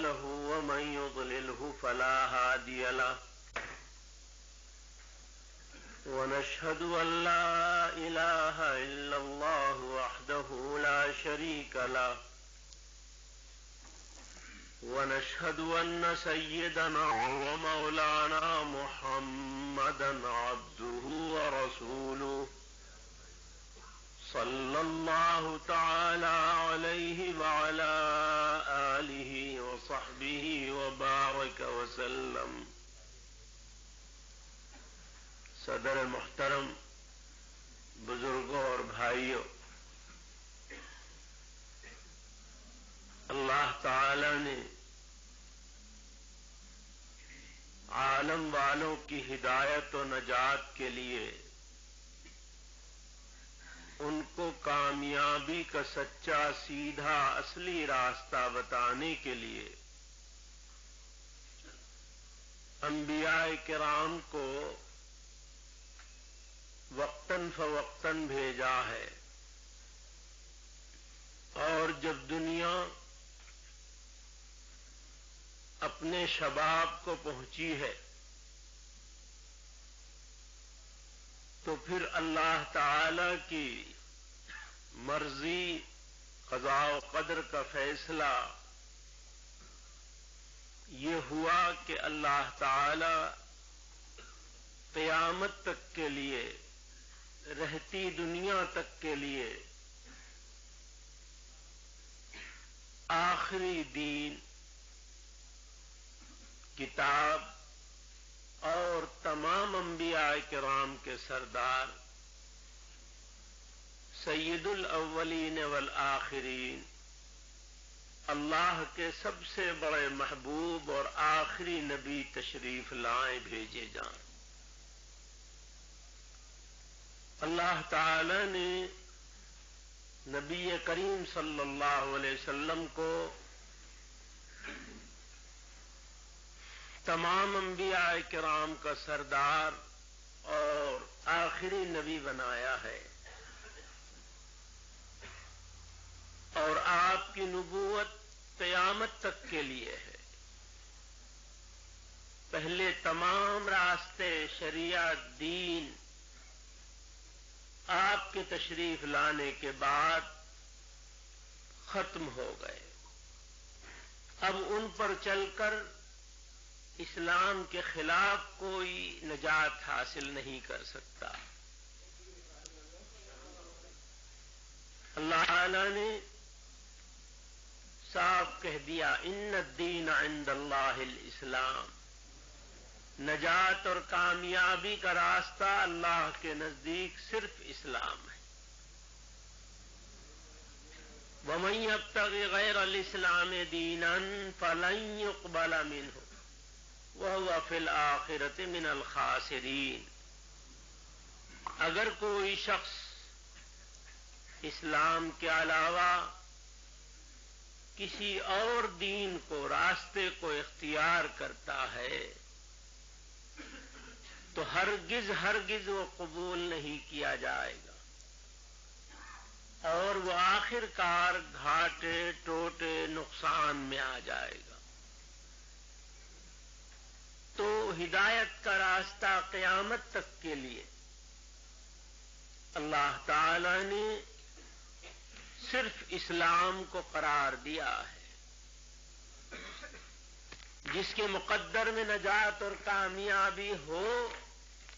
له ومن يضلله فلا هادي له ونشهد أن لا إله إلا الله وحده لا شريك له ونشهد أن سيدنا ومولانا محمدا عبده ورسوله صلى الله تعالى عليه وعلى آله وصحبه وبارك وسلم. صدر محترم، بزرگوں اور بھائیوں، اللہ تعالی نے عالم والوں کی ہدایت و نجات کے لیے ان کو کامیابی کا سچا سیدھا اصلی راستہ بتانے کے لیے انبیاء کرام کو وقتاً فوقتاً بھیجا ہے، اور جب دنیا اپنے شباب کو پہنچی ہے تو پھر اللہ تعالی کی مرضی، قضاء و قدر کا فیصلہ یہ ہوا کہ اللہ تعالی قیامت تک کے لیے، رہتی دنیا تک کے لیے آخری دین، کتاب اور تمام انبیاء کرام کے سردار سید الاولین والآخرین، اللہ کے سب سے بڑے محبوب اور آخری نبی تشریف لائیں، بھیجے جائیں. اللہ تعالی نے نبی کریم صلی اللہ علیہ وسلم کو تمام انبیاء کرام کا سردار اور آخری نبی بنایا ہے، اور آپ کی نبوت قیامت تک کے لیے ہے. پہلے تمام راستے، شریعت، دین آپ کے تشریف لانے کے بعد ختم ہو گئے. اب ان پر چل کر اسلام کے خلاف کوئی نجات حاصل نہیں کر سکتا. اللہ تعالی نے صاف کہہ دیا، ان الدین عند اللہ الاسلام، نجات اور کامیابی کا راستہ اللہ کے نزدیک صرف اسلام ہے. وَمَن يَبْتَغِ غَيْرَ الْإِسْلَامِ دِينًا فَلَن يُقْبَلَ مِنْهُ وَهُوَ فِي الْآخِرَةِ مِنَ الْخَاسِرِينَ. اگر کوئی شخص اسلام کے علاوہ کسی اور دین کو، راستے کو اختیار کرتا ہے تو ہرگز وہ قبول نہیں کیا جائے گا، اور وہ آخر کار گھاٹے ٹوٹے نقصان میں آ جائے گا. تو ہدایت کا راستہ قیامت تک کے لیے اللہ تعالی نے صرف اسلام کو قرار دیا ہے. جس کے مقدر میں نجات اور کامیابی ہو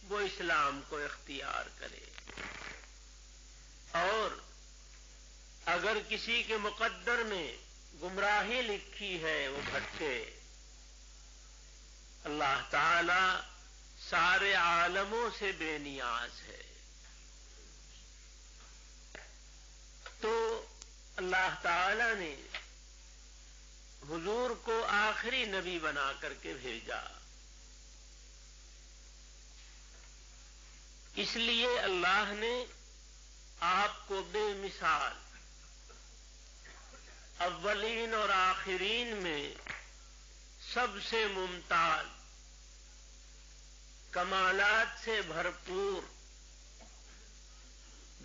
وہ اسلام کو اختیار کرے، اور اگر کسی کے مقدر میں گمراہی لکھی ہے وہ بھٹکے. اللہ تعالی سارے عالموں سے بے نیاز ہے. تو اللہ تعالی نے حضور کو آخری نبی بنا کر کے بھیجا. اس لیے اللہ نے آپ کو بے مثال اولین اور آخرین میں سب سے ممتاز، کمالات سے بھرپور،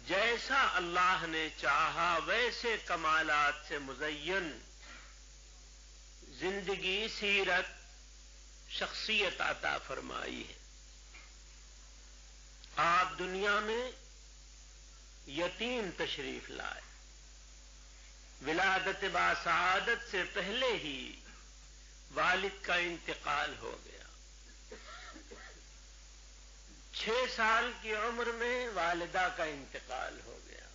جیسا اللہ نے چاہا ویسے کمالات سے مزین زندگی، سیرت، شخصیت عطا فرمائی ہے۔ آپ دنیا میں یتیم تشریف لائے، ولادت باسعادت سے پہلے ہی والد کا انتقال ہو گیا۔ 6 سال کی عمر میں والدہ کا انتقال ہو گیا۔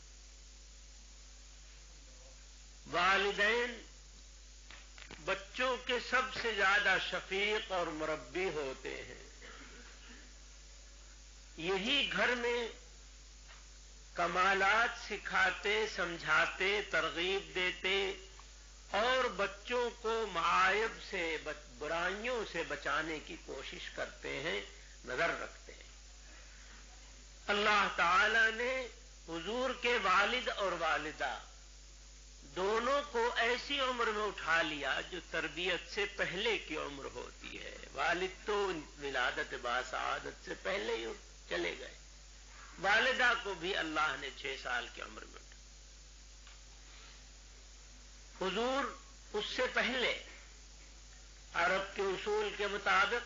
والدین بچوں کے سب سے زیادہ شفیق اور مربی ہوتے ہیں۔ یہی گھر میں کمالات سکھاتے، سمجھاتے، ترغیب دیتے اور بچوں کو معائب سے، برائیوں سے بچانے کی کوشش کرتے ہیں، نظر رکھتے ہیں۔ اللہ تعالی نے حضور کے والد اور والدہ دونوں کو ایسی عمر میں اٹھا لیا جو تربیت سے پہلے کی عمر ہوتی ہے۔ والد تو ولادت باسعادت سے پہلے ہی چلے گئے، والدہ کو بھی اللہ نے 6 سال کی عمر میں اٹھا۔ حضور اس سے پہلے عرب کے اصول کے مطابق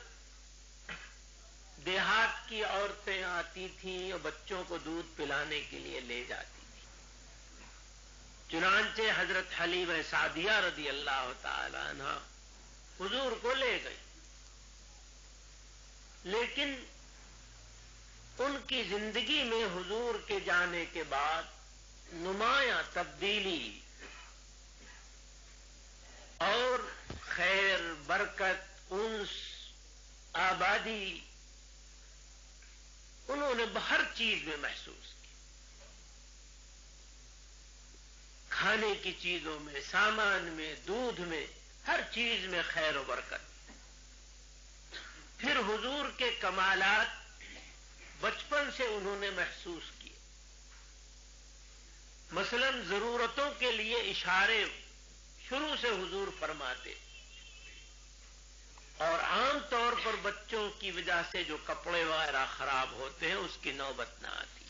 دیہات کی عورتیں آتی تھیں اور بچوں کو دودھ پلانے کے لیے لے جاتی تھیں۔ چنانچہ حضرت حلیمہ سعدیہ رضی اللہ تعالی عنہ حضور کو لے گئی، لیکن ان کی زندگی میں حضور کے جانے کے بعد نمایاں تبدیلی اور خیر، برکت، انس، آبادی انہوں نے ہر چیز میں محسوس کی۔ کھانے کی چیزوں میں، سامان میں، دودھ میں، ہر چیز میں خیر و برکت۔ پھر حضور کے کمالات بچپن سے انہوں نے محسوس کیے۔ مثلا ضرورتوں کے لیے اشارے شروع سے حضور فرماتے، اور عام طور پر بچوں کی وجہ سے جو کپڑے وغیرہ خراب ہوتے ہیں اس کی نوبت نہ آتی۔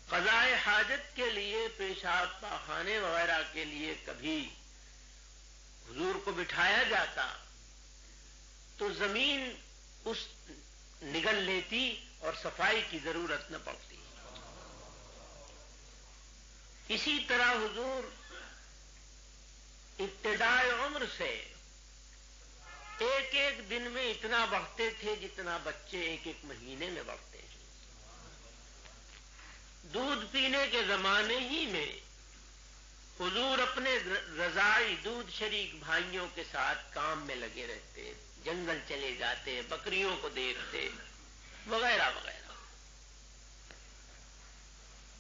قضائے حاجت کے لیے، پیشاب پاخانے وغیرہ کے لیے کبھی حضور کو بٹھایا جاتا تو زمین اس نگل لیتی اور صفائی کی ضرورت نہ پڑتی۔ اسی طرح حضور ابتدائے عمر سے ایک ایک دن میں اتنا بڑھتے تھے جتنا بچے ایک ایک مہینے میں بڑھتے ہیں۔ دودھ پینے کے زمانے ہی میں حضور اپنے رضاعی دودھ شریک بھائیوں کے ساتھ کام میں لگے رہتے، جنگل چلے جاتے، بکریوں کو دیکھتے وغیرہ وغیرہ۔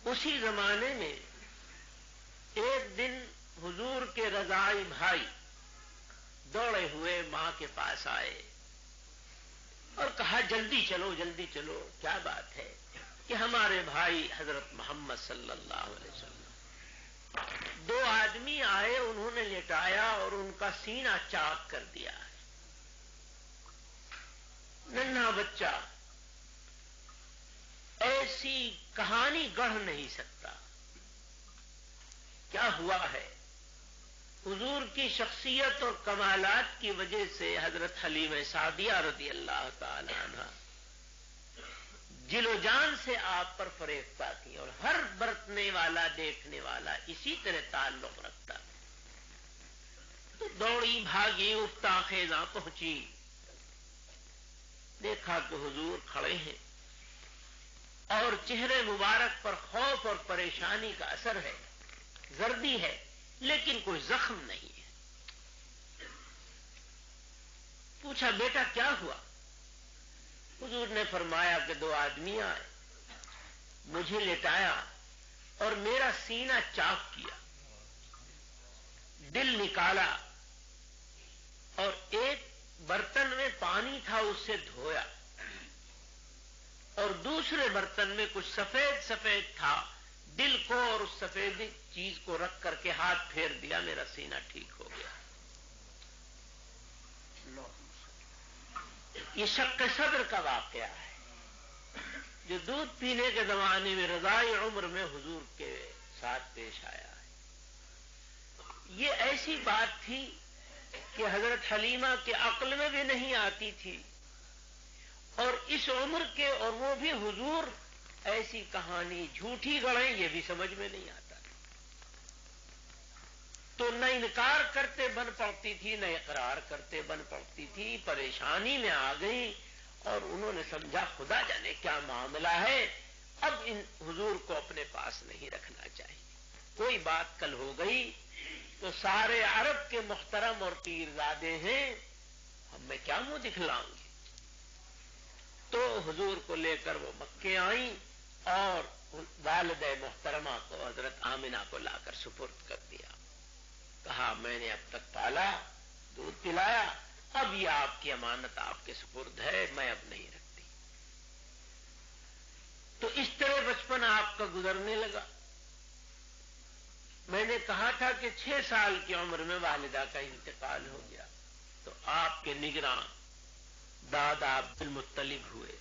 اسی زمانے میں ایک دن حضور کے رضاعی بھائی دوڑے ہوئے ماں کے پاس آئے اور کہا جلدی چلو، جلدی چلو، کیا بات ہے؟ کہ ہمارے بھائی حضرت محمد صلی اللہ علیہ وسلم 2 آدمی آئے، انہوں نے لٹایا اور ان کا سینہ چاک کر دیا ہے۔ ننھا بچہ ایسی کہانی گڑھ نہیں سکتا۔ کیا ہوا ہے؟ حضور کی شخصیت اور کمالات کی وجہ سے حضرت حلیمہ سعدیہ رضی اللہ تعالی عنہ جل و جان سے آپ پر فریفتہ تھی، اور ہر برتنے والا، دیکھنے والا اسی طرح تعلق رکھتا تھا۔ تو دوڑی، بھاگی، افتاء خیزاں پہنچی، دیکھا کہ حضور کھڑے ہیں اور چہرے مبارک پر خوف اور پریشانی کا اثر ہے، زردی ہے لیکن کوئی زخم نہیں ہے۔ پوچھا بیٹا کیا ہوا؟ حضور نے فرمایا کہ 2 آدمی آئے، مجھے لٹایا اور میرا سینہ چاک کیا، دل نکالا اور ایک برتن میں پانی تھا اس سے دھویا، اور دوسرے برتن میں کچھ سفید سفید تھا، دل کو اور اس سفید چیز کو رکھ کر کے ہاتھ پھیر دیا، میرا سینہ ٹھیک ہو گیا۔ یہ شق صدر کا واقعہ ہے جو دودھ پینے کے زمانے میں رضاعی عمر میں حضور کے ساتھ پیش آیا ہے۔ یہ ایسی بات تھی کہ حضرت حلیمہ کے عقل میں بھی نہیں آتی تھی، اور اس عمر کے، اور وہ بھی حضور ایسی کہانی جھوٹی گڑھیں، یہ بھی سمجھ میں نہیں آتا تھا۔ تو نہ انکار کرتے بن پڑتی تھی، نہ اقرار کرتے بن پڑتی تھی، پریشانی میں آ گئی، اور انہوں نے سمجھا خدا جانے کیا معاملہ ہے، اب ان حضور کو اپنے پاس نہیں رکھنا چاہیے۔ کوئی بات کل ہو گئی تو سارے عرب کے محترم اور پیرزادے ہیں، ہم میں کیا منہ دکھلاؤں گے؟ تو حضور کو لے کر وہ مکے آئیں، اور والدہ محترمہ کو، حضرت آمنہ کو لا کر سپرد کر دیا۔ کہا میں نے اب تک پالا، دودھ پلایا، اب یہ آپ کی امانت آپ کے سپرد ہے، میں اب نہیں رکھتی۔ تو اس طرح بچپن آپ کا گزرنے لگا۔ میں نے کہا تھا کہ 6 سال کی عمر میں والدہ کا انتقال ہو گیا، تو آپ کے نگراں دادا عبد المطلب ہوئے۔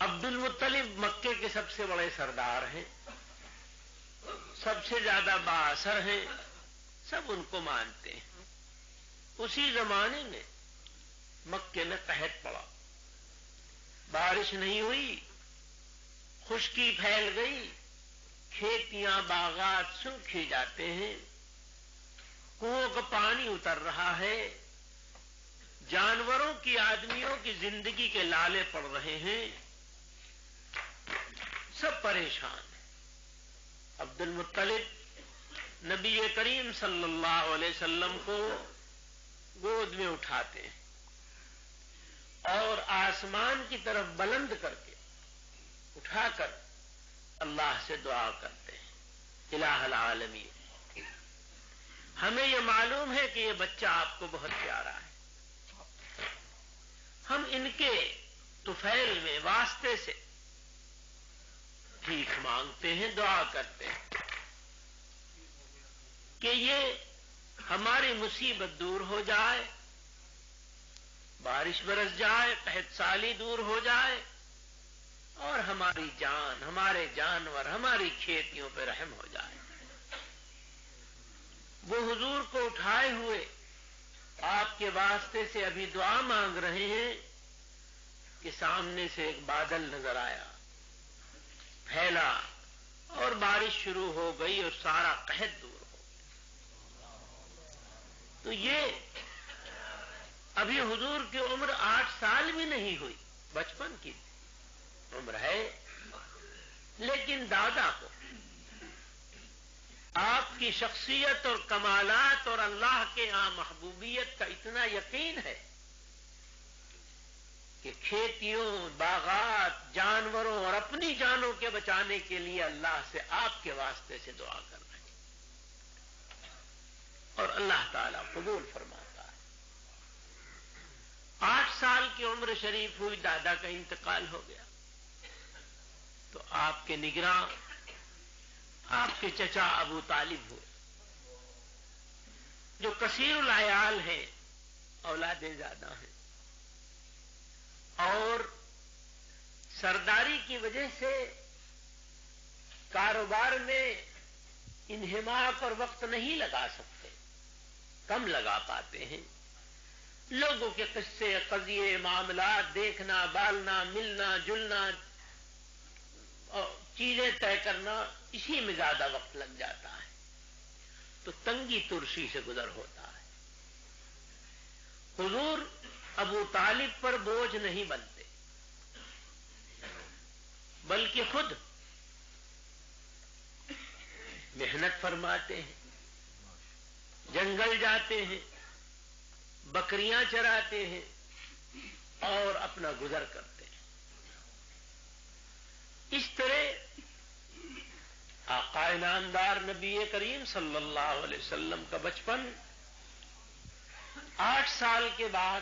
عبد المطلب مکے کے سب سے بڑے سردار ہیں، سب سے زیادہ بااثر ہیں، سب ان کو مانتے ہیں۔ اسی زمانے میں مکے میں قحط پڑا، بارش نہیں ہوئی، خشکی پھیل گئی، کھیتیاں باغات سوکھے جاتے ہیں، کنووں کا پانی اتر رہا ہے، جانوروں کی، آدمیوں کی زندگی کے لالے پڑ رہے ہیں، سب پریشان ہیں۔ عبد المطلب نبی کریم صلی اللہ علیہ وسلم کو گود میں اٹھاتے ہیں اور آسمان کی طرف بلند کر کے اٹھا کر اللہ سے دعا کرتے ہیں، الہ العالمین، ہمیں یہ معلوم ہے کہ یہ بچہ آپ کو بہت پیارا ہے، ہم ان کے طفیل میں واسطے سے بھیک مانگتے ہیں، دعا کرتے ہیں کہ یہ ہماری مصیبت دور ہو جائے، بارش برس جائے، قحط سالی دور ہو جائے، اور ہماری جان، ہمارے جانور، ہماری کھیتیوں پہ رحم ہو جائے۔ وہ حضور کو اٹھائے ہوئے آپ کے واسطے سے ابھی دعا مانگ رہے ہیں کہ سامنے سے ایک بادل نظر آیا، پھیلا، اور بارش شروع ہو گئی اور سارا قحط دور ہو گیا۔ تو یہ ابھی حضور کی عمر 8 سال بھی نہیں ہوئی، بچپن کی عمر ہے، لیکن دادا کو آپ کی شخصیت اور کمالات اور اللہ کے ہاں محبوبیت کا اتنا یقین ہے کہ کھیتیوں، باغات، جانوروں اور اپنی جانوں کے بچانے کے لیے اللہ سے آپ کے واسطے سے دعا کر رہے ہیں، اور اللہ تعالیٰ قبول فرماتا ہے۔ 8 سال کی عمر شریف ہوئی، دادا کا انتقال ہو گیا، تو آپ کے نگراں آپ کے چچا ابو طالب ہوئے، جو کثیر العیال ہیں، اولادیں زیادہ ہیں، اور سرداری کی وجہ سے کاروبار میں انہماک اور وقت نہیں لگا سکتے، کم لگا پاتے ہیں، لوگوں کے قصے، قضیے، معاملات دیکھنا، بالنا، ملنا جلنا اور چیزیں طے کرنا، اسی میں زیادہ وقت لگ جاتا ہے، تو تنگی ترشی سے گزر ہوتا ہے۔ حضور ابو طالب پر بوجھ نہیں بنتے، بلکہ خود محنت فرماتے ہیں، جنگل جاتے ہیں، بکریاں چراتے ہیں اور اپنا گزر کرتے ہیں۔ اس طرح آقا نامدار نبی کریم صلی اللہ علیہ وسلم کا بچپن 8 سال کے بعد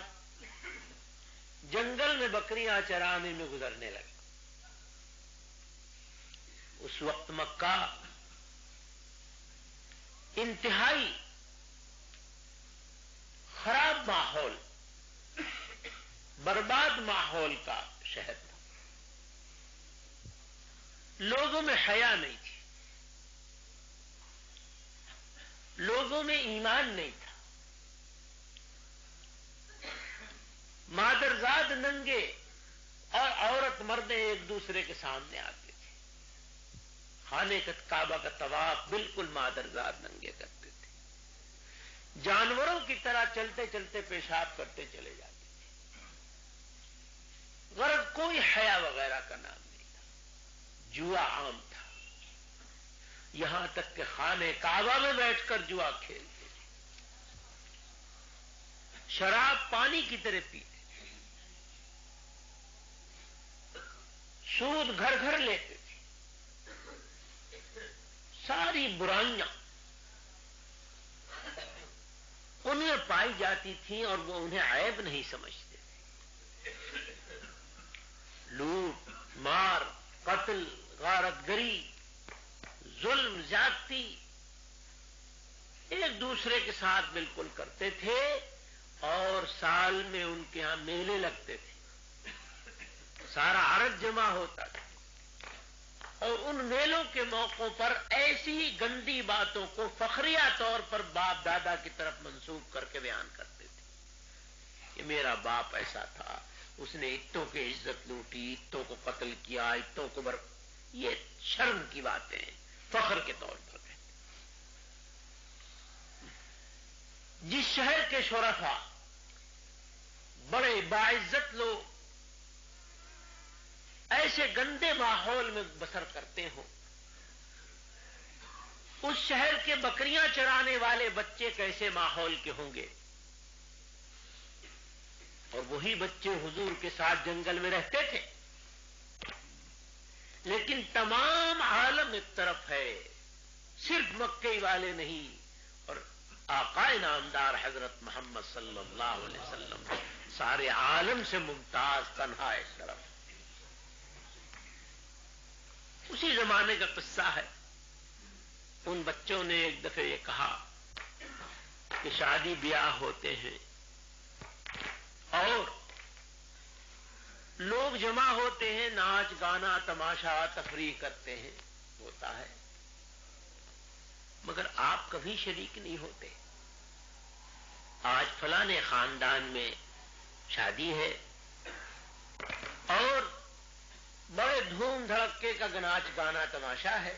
جنگل میں بکریاں چرانے میں گزرنے لگے۔ اس وقت مکہ انتہائی خراب ماحول، برباد ماحول کا شہر تھا، لوگوں میں حیا نہیں تھی، لوگوں میں ایمان نہیں تھا، مادرزاد ننگے اور عورت مرد ایک دوسرے کے سامنے آتے تھے، خانے کعبہ کا طواف بالکل مادرزاد ننگے کرتے تھے، جانوروں کی طرح چلتے چلتے پیشاب کرتے چلے جاتے تھے، غرض کوئی حیا وغیرہ کا نام نہیں تھا، جوا عام تھا، یہاں تک کہ خانے کعبہ میں بیٹھ کر جوا کھیلتے تھے، شراب پانی کی طرح پیتے، سود گھر گھر لیتے تھے، ساری برائیاں انہیں پائی جاتی تھیں اور وہ انہیں عیب نہیں سمجھتے تھے، لوٹ مار قتل غارت گری ظلم زیادتی ایک دوسرے کے ساتھ بالکل کرتے تھے، اور سال میں ان کے ہاں میلے لگتے تھے، سارا عرب جمع ہوتا تھا، اور ان میلوں کے موقعوں پر ایسی گندی باتوں کو فخریہ طور پر باپ دادا کی طرف منسوب کر کے بیان کرتے تھے کہ میرا باپ ایسا تھا، اس نے اتوں کی عزت لوٹی، اتوں کو قتل کیا، اتوں کو یہ شرم کی باتیں فخر کے طور پر کہتے۔ جس شہر کے شرفاء بڑے باعزت لوگ ایسے گندے ماحول میں بسر کرتے ہوں، اس شہر کے بکریاں چرانے والے بچے کیسے ماحول کے ہوں گے، اور وہی بچے حضور کے ساتھ جنگل میں رہتے تھے، لیکن تمام عالم ایک طرف ہے، صرف مکے والے نہیں، اور آقا نامدار حضرت محمد صلی اللہ علیہ وسلم سارے عالم سے ممتاز تنہا ایک طرف۔ اسی زمانے کا قصہ ہے، ان بچوں نے ایک دفعہ یہ کہا کہ شادی بیاہ ہوتے ہیں اور لوگ جمع ہوتے ہیں، ناچ گانا تماشا تفریح کرتے ہیں، ہوتا ہے، مگر آپ کبھی شریک نہیں ہوتے۔ آج فلاں خاندان میں شادی ہے اور بڑے دھوم دھڑکے کا ناچ گانا تماشا ہے،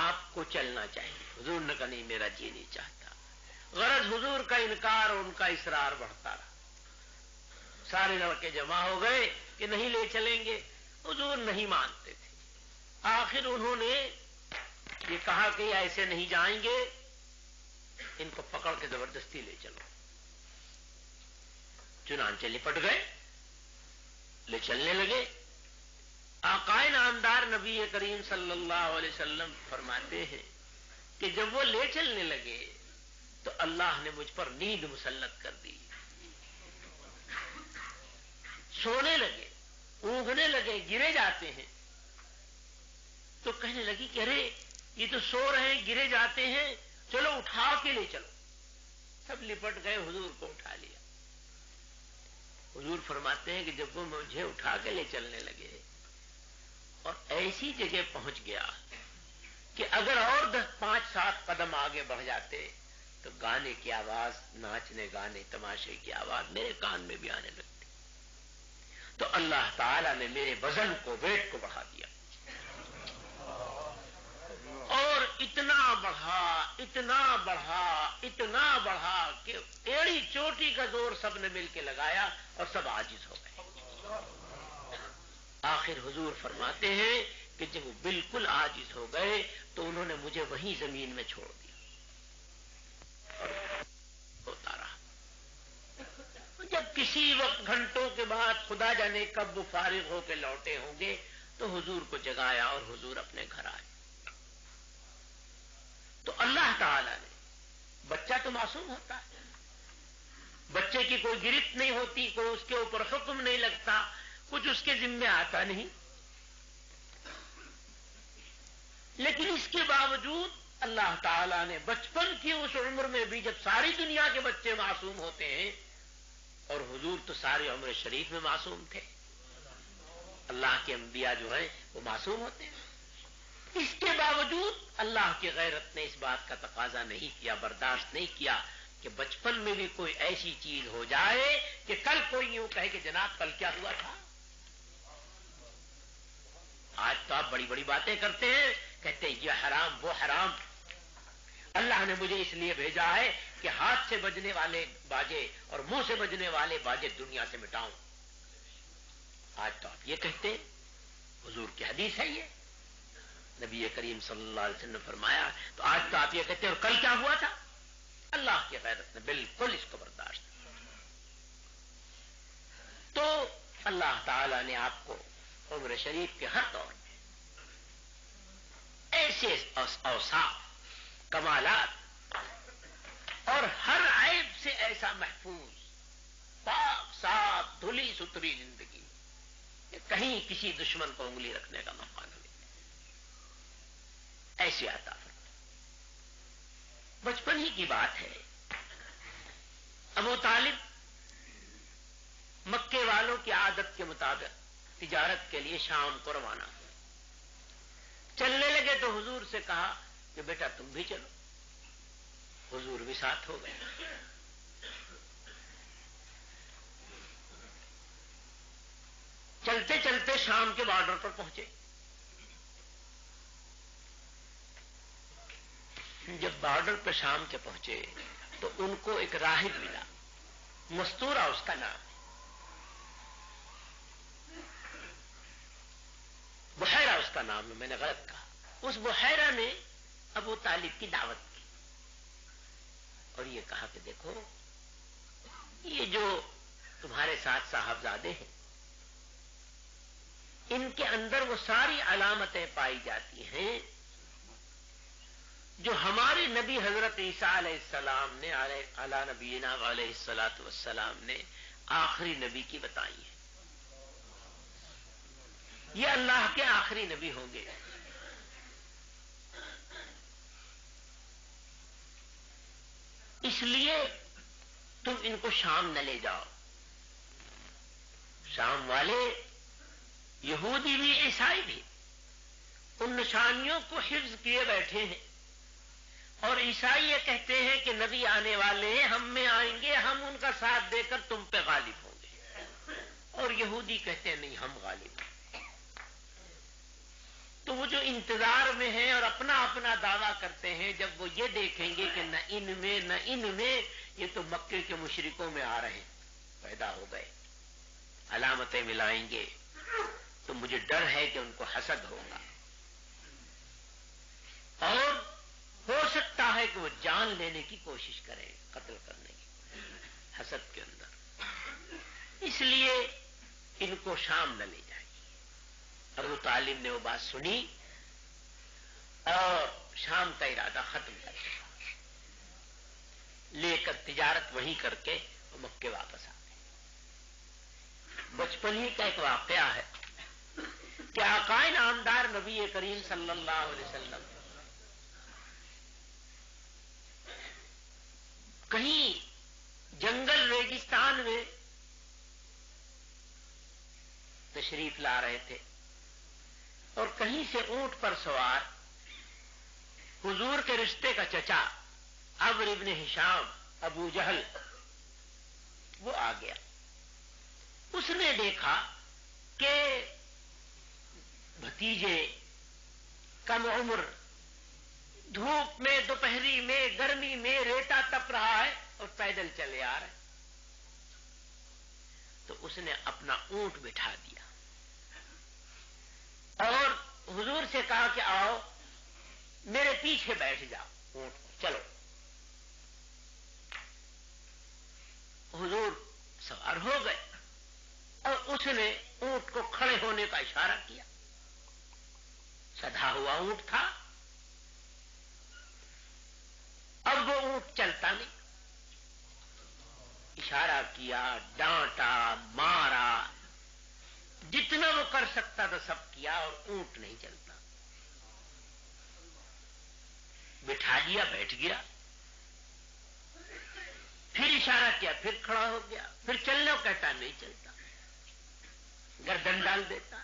آپ کو چلنا چاہیے۔ حضور نے کہا نہیں، میرا جی نہیں چاہتا، غرض حضور کا انکار اور ان کا اصرار بڑھتا رہا، سارے لڑکے جمع ہو گئے کہ نہیں لے چلیں گے، حضور نہیں مانتے تھے، آخر انہوں نے یہ کہا کہ ایسے نہیں جائیں گے، ان کو پکڑ کے زبردستی لے چلو، چنانچہ لپٹ گئے، لے چلنے لگے۔ آقا نامدار نبی کریم صلی اللہ علیہ وسلم فرماتے ہیں کہ جب وہ لے چلنے لگے تو اللہ نے مجھ پر نیند مسلط کر دی، سونے لگے، اونگنے لگے، گرے جاتے ہیں، تو کہنے لگی کہ ارے یہ تو سو رہے ہیں، گرے جاتے ہیں، چلو اٹھا کے لے چلو۔ سب لپٹ گئے، حضور کو اٹھا لیا۔ حضور فرماتے ہیں کہ جب وہ مجھے اٹھا کے لے چلنے لگے اور ایسی جگہ پہنچ گیا کہ اگر اور 5-7 قدم آگے بڑھ جاتے تو گانے کی آواز، ناچنے گانے تماشے کی آواز میرے کان میں بھی آنے لگتی، تو اللہ تعالیٰ نے میرے وزن کو، ویٹ کو بڑھا دیا، اور اتنا بڑھا اتنا بڑھا اتنا بڑھا کہ ایڑی چوٹی کا زور سب نے مل کے لگایا اور سب عاجز ہو گئے۔ آخر حضور فرماتے ہیں کہ جب وہ بالکل عاجز ہو گئے تو انہوں نے مجھے وہیں زمین میں چھوڑ دیا اور ہوتا رہا۔ جب کسی وقت گھنٹوں کے بعد خدا جانے کب وہ فارغ ہو کے لوٹے ہوں گے تو حضور کو جگایا اور حضور اپنے گھر آئے۔ تو اللہ تعالی نے، بچہ تو معصوم ہوتا ہے، بچے کی کوئی گرفت نہیں ہوتی، کوئی اس کے اوپر حکم نہیں لگتا، کچھ اس کے ذمہ آتا نہیں، لیکن اس کے باوجود اللہ تعالیٰ نے بچپن کی اس عمر میں بھی، جب ساری دنیا کے بچے معصوم ہوتے ہیں، اور حضور تو ساری عمر شریف میں معصوم تھے، اللہ کے انبیاء جو ہیں وہ معصوم ہوتے ہیں، اس کے باوجود اللہ کی غیرت نے اس بات کا تقاضا نہیں کیا، برداشت نہیں کیا کہ بچپن میں بھی کوئی ایسی چیز ہو جائے کہ کل کوئی یوں کہے کہ جناب کل کیا ہوا تھا۔ آج تو آپ بڑی بڑی باتیں کرتے ہیں، کہتے ہیں یہ حرام وہ حرام۔ اللہ نے مجھے اس لیے بھیجا ہے کہ ہاتھ سے بجنے والے باجے اور منہ سے بجنے والے باجے دنیا سے مٹاؤں۔ آج تو آپ یہ کہتے ہیں، حضور کی حدیث ہے، یہ نبی کریم صلی اللہ علیہ وسلم نے فرمایا، تو آج تو آپ یہ کہتے ہیں اور کل کیا ہوا تھا؟ اللہ کی غیرت نے بالکل اس کو برداشت کیا۔ تو اللہ تعالی نے آپ کو عمر شریف کے ہر دور میں ایسے اوصاف، کمالات اور ہر عیب سے ایسا محفوظ، پاک صاف دھلی ستھری زندگی کہ کہیں کسی دشمن کو انگلی رکھنے کا موقع نہ ملے، ایسی عطا فرمائی۔ بچپن ہی کی بات ہے، ابو طالب مکے والوں کی عادت کے مطابق تجارت کے لیے شام کو روانہ ہوئے۔ چلنے لگے تو حضور سے کہا کہ بیٹا تم بھی چلو، حضور بھی ساتھ ہو گئے۔ چلتے چلتے شام کے بارڈر پر پہنچے۔ جب بارڈر پہ شام کے پہنچے تو ان کو ایک راہب ملا، مستورہ اس کا نام، بحیرہ اس کا نام ہے، میں نے غلط کہا۔ اس بحیرہ نے ابو طالب کی دعوت کی اور یہ کہا کہ دیکھو یہ جو تمہارے ساتھ صاحبزادے ہیں، ان کے اندر وہ ساری علامتیں پائی جاتی ہیں جو ہمارے نبی حضرت عیسیٰ علیہ السلام نے علی نبینا علیہ الصلوۃ والسلام نے آخری نبی کی بتائی ہیں۔ یہ اللہ کے آخری نبی ہوں گے۔ اس لیے تم ان کو شام نہ لے جاؤ۔ شام والے یہودی بھی عیسائی بھی ان نشانیوں کو حفظ کیے بیٹھے ہیں، اور عیسائی یہ کہتے ہیں کہ نبی آنے والے ہیں، ہم میں آئیں گے، ہم ان کا ساتھ دے کر تم پہ غالب ہوں گے، اور یہودی کہتے ہیں نہیں ہم غالب ہیں۔ تو وہ جو انتظار میں ہیں اور اپنا اپنا دعویٰ کرتے ہیں، جب وہ یہ دیکھیں گے کہ نہ ان میں یہ تو مکے کے مشرکوں میں آ رہے ہیں، پیدا ہو گئے، علامتیں ملائیں گے، تو مجھے ڈر ہے کہ ان کو حسد ہوگا، اور ہو سکتا ہے کہ وہ جان لینے کی کوشش کریں، قتل کرنے کی، حسد کے اندر۔ اس لیے ان کو شام نہ لے جائیں۔ ابو طالب نے وہ بات سنی اور شام کا ارادہ ختم کر دیا، لے کر تجارت وہیں کر کے وہ مکے واپس آ گئے۔ بچپن ہی کا ایک واقعہ ہے کہ آقا نامدار نبی کریم صلی اللہ علیہ وسلم کہیں جنگل ریگستان میں تشریف لا رہے تھے، اور کہیں سے اونٹ پر سوار حضور کے رشتے کا چچا عمرو ابن ہشام ابو جہل وہ آ گیا۔ اس نے دیکھا کہ بھتیجے کم عمر دھوپ میں، دوپہری میں، گرمی میں ریتا تپ رہا ہے اور پیدل چلے آ رہے، تو اس نے اپنا اونٹ بٹھا دیا اور حضور سے کہا کہ آؤ میرے پیچھے بیٹھ جاؤ اونٹ پر، چلو۔ حضور سوار ہو گئے اور اس نے اونٹ کو کھڑے ہونے کا اشارہ کیا۔ سدھا ہوا اونٹ تھا، اب وہ اونٹ چلتا نہیں، اشارہ کیا، ڈانٹا، مارا، جتنا وہ کر سکتا تھا سب کیا، اور اونٹ نہیں چلتا۔ بٹھا دیا، بیٹھ گیا، پھر اشارہ کیا، پھر کھڑا ہو گیا، پھر چلنے کو کہتا نہیں چلتا، گردن ڈال دیتا،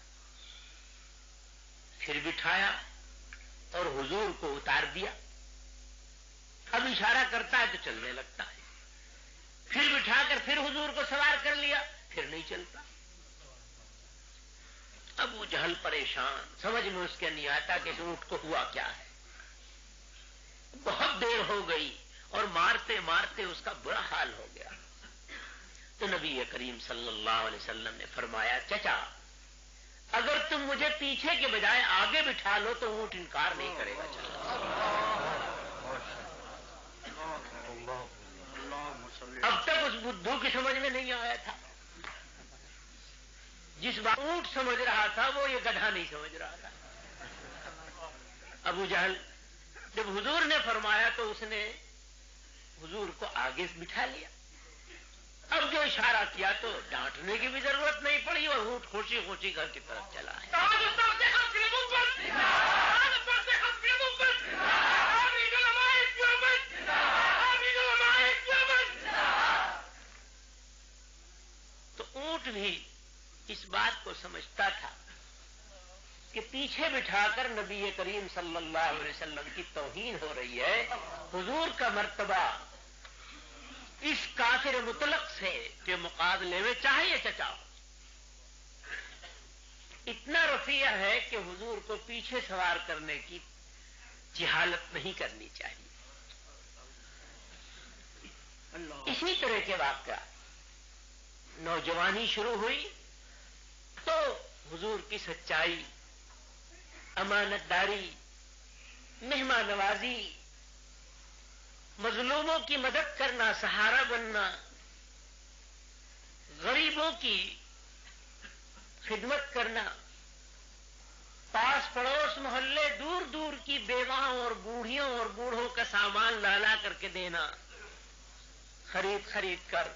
پھر بٹھایا، اور حضور کو اتار دیا. اب اشارہ کرتا ہے تو چلنے لگتا ہے. پھر بٹھا کر پھر حضور کو سوار کر لیا, پھر نہیں چلتا. ابو جہل پریشان, سمجھ میں اس کے نہیں آتا کہ اونٹ کو ہوا کیا ہے. بہت دیر ہو گئی اور مارتے مارتے اس کا برا حال ہو گیا. تو نبی کریم صلی اللہ علیہ وسلم نے فرمایا, چچا اگر تم مجھے پیچھے کے بجائے آگے بٹھا لو تو اونٹ انکار نہیں کرے گا. اب تک اس بدھو کی سمجھ میں نہیں آیا تھا. جس بات اونٹ سمجھ رہا تھا وہ یہ گدھا نہیں سمجھ رہا تھا. ابو جہل جب حضور نے فرمایا تو اس نے حضور کو آگے بٹھا لیا. اب جو اشارہ کیا تو ڈانٹنے کی بھی ضرورت نہیں پڑی اور اونٹ خوشی خوشی گھر کی طرف چلا ہے. تو اونٹ بھی اس بات کو سمجھتا تھا کہ پیچھے بٹھا کر نبی کریم صلی اللہ علیہ وسلم کی توہین ہو رہی ہے. حضور کا مرتبہ اس کافر مطلق سے کے مقابلے میں چاہیے چچا اتنا رفیع ہے کہ حضور کو پیچھے سوار کرنے کی جہالت نہیں کرنی چاہیے. اسی طرح کے واقعہ نوجوانی شروع ہوئی تو حضور کی سچائی, امانت داری, مہمان نوازی, مظلوموں کی مدد کرنا, سہارا بننا, غریبوں کی خدمت کرنا, پاس پڑوس محلے دور دور کی بیواؤں اور بوڑھیوں اور بوڑھوں کا سامان لالا کر کے دینا, خرید خرید کر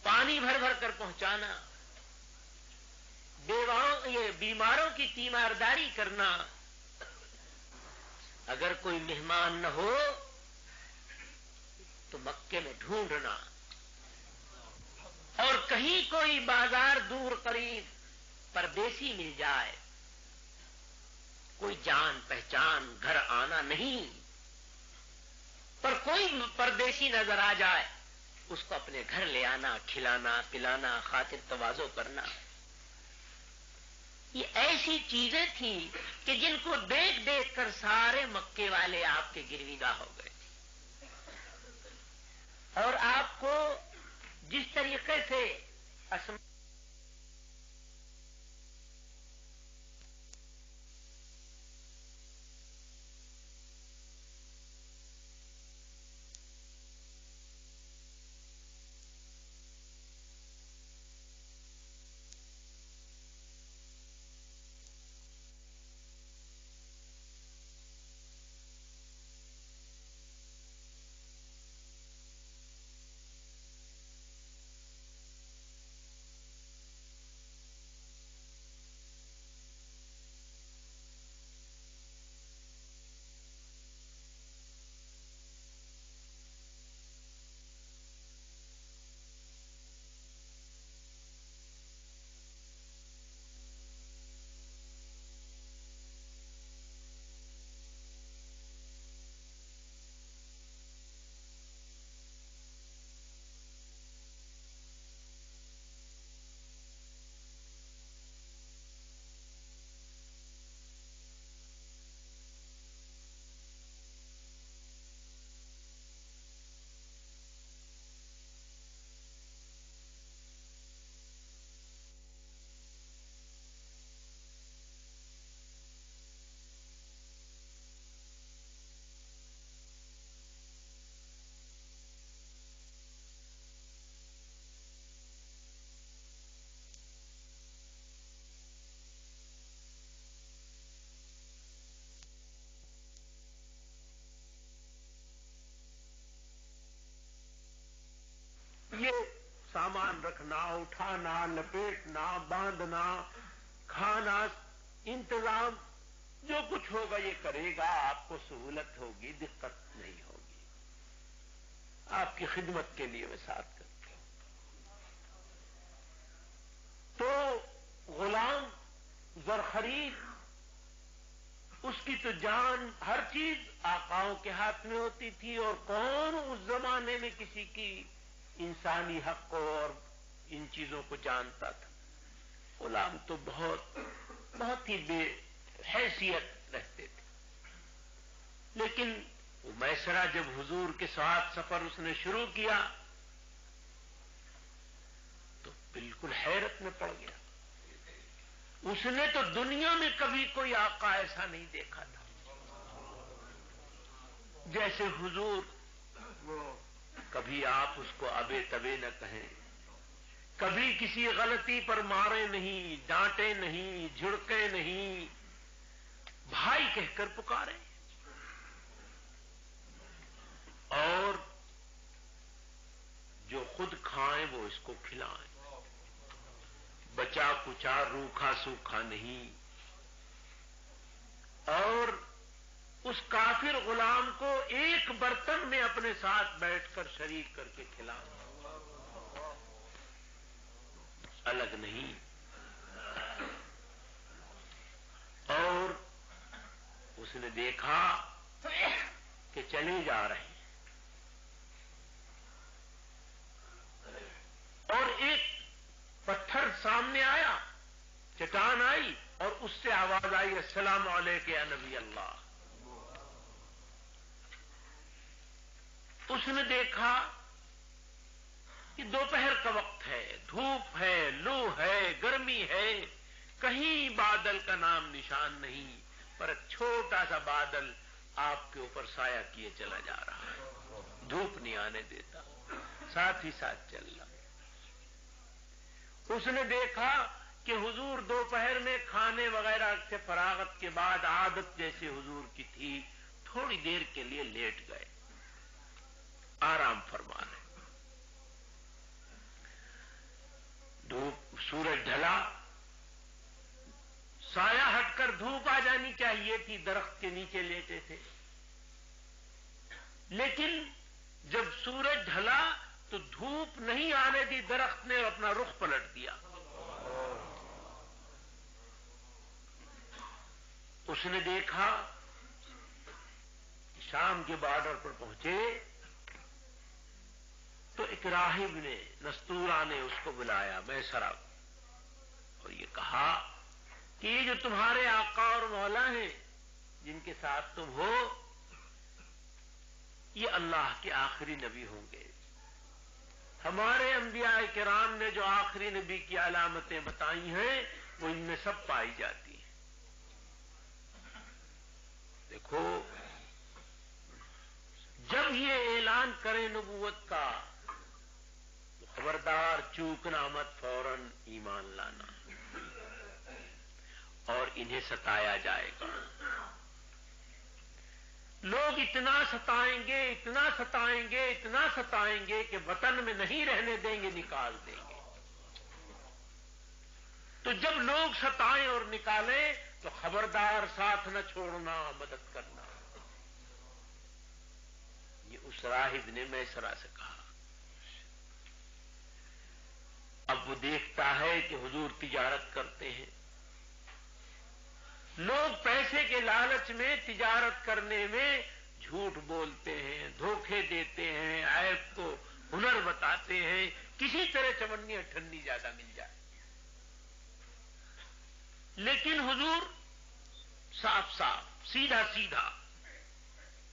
پانی بھر بھر کر پہنچانا, یہ بیماروں کی تیمارداری کرنا. اگر کوئی مہمان نہ ہو تو مکے میں ڈھونڈنا, اور کہیں کوئی بازار دور قریب پردیسی مل جائے, کوئی جان پہچان گھر آنا نہیں, پر کوئی پردیسی نظر آ جائے اس کو اپنے گھر لے آنا, کھلانا پلانا, خاطر تواضع کرنا. یہ ایسی چیزیں تھیں کہ جن کو دیکھ دیکھ کر سارے مکے والے آپ کے گرویدہ ہو گئے تھے. اور آپ کو جس طریقے سے یہ سامان رکھنا, اٹھانا, لپیٹنا, باندھنا, کھانا, انتظام جو کچھ ہوگا یہ کرے گا. آپ کو سہولت ہوگی, دقت نہیں ہوگی. آپ کی خدمت کے لیے میں ساتھ کرتا ہوں. تو غلام زرخرید اس کی تو جان ہر چیز آقاؤں کے ہاتھ میں ہوتی تھی، اور کون اس زمانے میں کسی کی انسانی حق کو اور ان چیزوں کو جانتا تھا؟ غلام تو بہت ہی بے حیثیت رہتے تھے. لیکن وہ میسرہ جب حضور کے ساتھ سفر اس نے شروع کیا تو بالکل حیرت میں پڑ گیا. اس نے تو دنیا میں کبھی کوئی آقا ایسا نہیں دیکھا تھا جیسے حضور. کبھی آپ اس کو ابے تبے نہ کہیں، کبھی کسی غلطی پر مارے نہیں، ڈانٹے نہیں، جھڑکے نہیں، بھائی کہہ کر پکارے. اور جو خود کھائیں وہ اس کو کھلائیں، بچا کچا روکھا سوکھا نہیں. اور اس کافر غلام کو ایک برتن میں اپنے ساتھ بیٹھ کر شریک کر کے کھلائیں، الگ نہیں. اور اس نے دیکھا کہ چلے جا رہے ہیں، اور ایک پتھر سامنے آیا، چٹان آئی، اور اس سے آواز آئی السلام علیکم یا نبی اللہ. اس نے دیکھا کہ دوپہر کا وقت ہے، دھوپ ہے، لو ہے، گرمی ہے، کہیں بادل کا نام نشان نہیں، پر ایک چھوٹا سا بادل آپ کے اوپر سایہ کیے چلا جا رہا ہے، دھوپ نہیں آنے دیتا، ساتھ ہی ساتھ چل رہا. اس نے دیکھا کہ حضور دوپہر میں کھانے وغیرہ سے فراغت کے بعد عادت جیسے حضور کی تھی تھوڑی دیر کے لیے لیٹ گئے، آرام فرما رہے. دھوپ، سورج ڈھلا، سایہ ہٹ کر دھوپ آ جانی چاہیے تھی، درخت کے نیچے لیٹے تھے. لیکن جب سورج ڈھلا تو دھوپ نہیں آنے دی درخت نے، اپنا رخ پلٹ دیا. اس نے دیکھا شام کے بارڈر پر پہنچے تو ایک راہب نے، نستورا نے اس کو بلایا، میسرہ کو، اور یہ کہا کہ یہ جو تمہارے آقا اور مولا ہیں جن کے ساتھ تم ہو، یہ اللہ کے آخری نبی ہوں گے. ہمارے انبیاء کرام نے جو آخری نبی کی علامتیں بتائی ہیں وہ ان میں سب پائی جاتی ہیں. دیکھو، جب یہ اعلان کرے نبوت کا تو خبردار چوکنا مت، فوراً ایمان لانا، اور انہیں ستایا جائے گا. لوگ اتنا ستائیں گے، اتنا ستائیں گے، اتنا ستائیں گے کہ وطن میں نہیں رہنے دیں گے، نکال دیں گے. تو جب لوگ ستائیں اور نکالیں تو خبردار ساتھ نہ چھوڑنا، مدد کرنا. یہ اس راہب نے میسرہ سے کہا. اب وہ دیکھتا ہے کہ حضور تجارت کرتے ہیں، لوگ پیسے کے لالچ میں تجارت کرنے میں جھوٹ بولتے ہیں، دھوکے دیتے ہیں، عیب کو ہنر بتاتے ہیں، کسی طرح چمنی ٹھنڈی زیادہ مل جائے. لیکن حضور صاف صاف، سیدھا سیدھا،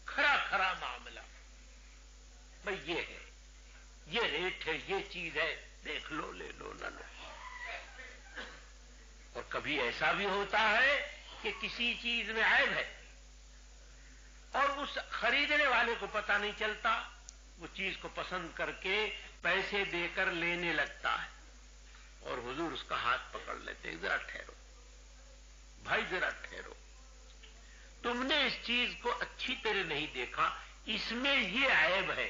کھرا کھرا معاملہ، بھئی یہ ہے، یہ ریٹ ہے، یہ چیز ہے، دیکھ لو، لے لو، نہ لو. اور کبھی ایسا بھی ہوتا ہے کہ کسی چیز میں عیب ہے اور اس خریدنے والے کو پتہ نہیں چلتا، وہ چیز کو پسند کر کے پیسے دے کر لینے لگتا ہے، اور حضور اس کا ہاتھ پکڑ لیتے ہیں. ذرا ٹھہرو بھائی، ذرا ٹھہرو، تم نے اس چیز کو اچھی طرح نہیں دیکھا، اس میں یہ عیب ہے،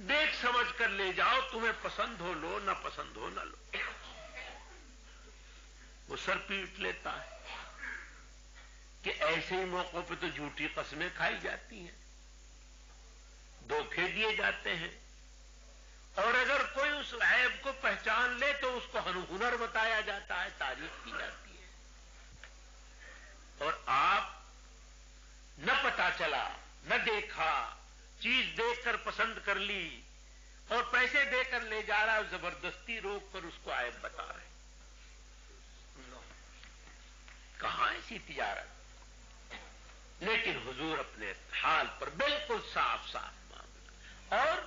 دیکھ سمجھ کر لے جاؤ، تمہیں پسند ہو لو، نہ پسند ہو نہ لو. وہ سر پیٹ لیتا ہے کہ ایسے ہی موقعوں پہ تو جھوٹی قسمیں کھائی جاتی ہیں، دھوکے دیے جاتے ہیں، اور اگر کوئی اس عیب کو پہچان لے تو اس کو ہنر بتایا جاتا ہے، تعریف کی جاتی ہے. اور آپ نہ پتا چلا، نہ دیکھا، چیز دیکھ کر پسند کر لی اور پیسے دے کر لے جا رہا، زبردستی روک کر اس کو عیب بتا رہے. کہاں ایسی تجارت؟ لیکن حضور اپنے حال پر بالکل صاف صاف معاملہ، اور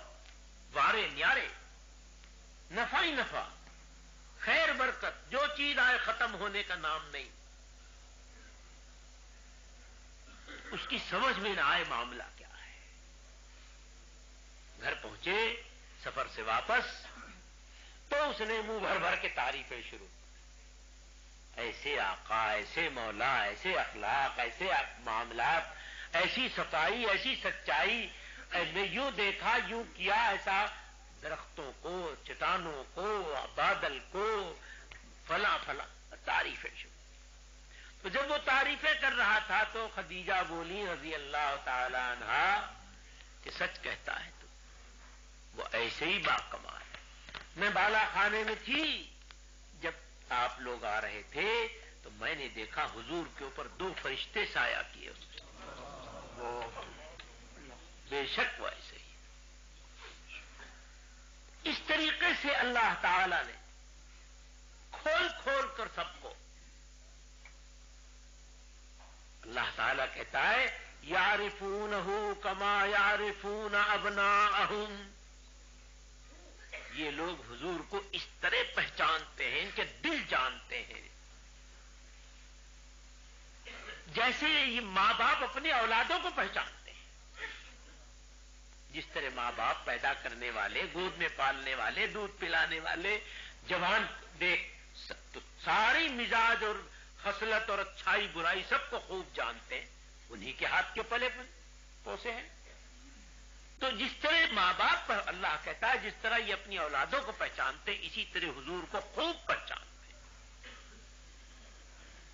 وارے نیارے، نفع ہی نفع، خیر برکت، جو چیز آئے ختم ہونے کا نام نہیں. اس کی سمجھ میں نہ آئے معاملہ کیا ہے. گھر پہنچے سفر سے واپس تو اس نے منہ بھر بھر کے تعریفیں شروع. ایسے آقا، ایسے مولا، ایسے اخلاق، ایسے معاملات، ایسی صفائی، ایسی سچائی، میں یوں دیکھا، یوں کیا، ایسا درختوں کو، چٹانوں کو، بادل کو، فلاں فلاں تعریفیں شروع. تو جب وہ تعریفیں کر رہا تھا تو خدیجہ بولی رضی اللہ تعالی عنہا کہ سچ کہتا ہے تو وہ ایسے ہی باکمال ہے. میں بالا خانے میں تھی، جب آپ لوگ آ رہے تھے تو میں نے دیکھا حضور کے اوپر 2 فرشتے سایہ کیے. وہ بے شک وہ ایسے ہی. اس طریقے سے اللہ تعالی نے کھول کھول کر سب کو، اللہ تعالیٰ کہتا ہے یعرفونہ کما یعرفون ابناءہم. یہ لوگ حضور کو اس طرح پہچانتے ہیں کہ دل جانتے ہیں، جیسے یہ ماں باپ اپنے اولادوں کو پہچانتے ہیں. جس طرح ماں باپ پیدا کرنے والے، گود میں پالنے والے، دودھ پلانے والے، جوان دیکھ تو ساری مزاج اور خصلت اور اچھائی برائی سب کو خوب جانتے ہیں، انہی کے ہاتھ کے پلے پوسے ہیں. تو جس طرح ماں باپ پر اللہ کہتا ہے جس طرح یہ اپنی اولادوں کو پہچانتے ہیں، اسی طرح حضور کو خوب پہچانتے ہیں.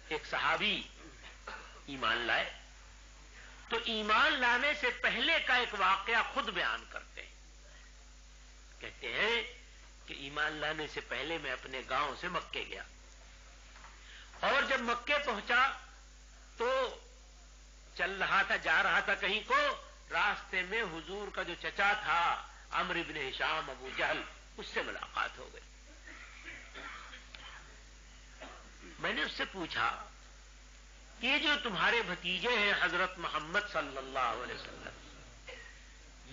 ایک صحابی ایمان لائے تو ایمان لانے سے پہلے کا ایک واقعہ خود بیان کرتے ہیں. کہتے ہیں کہ ایمان لانے سے پہلے میں اپنے گاؤں سے مکے گیا، اور جب مکے پہنچا تو چل رہا تھا، جا رہا تھا کہیں کو، راستے میں حضور کا جو چچا تھا عمرو بن ہشام ابو جہل، اس سے ملاقات ہو گئی. میں نے اس سے پوچھا یہ جو تمہارے بھتیجے ہیں حضرت محمد صلی اللہ علیہ وسلم،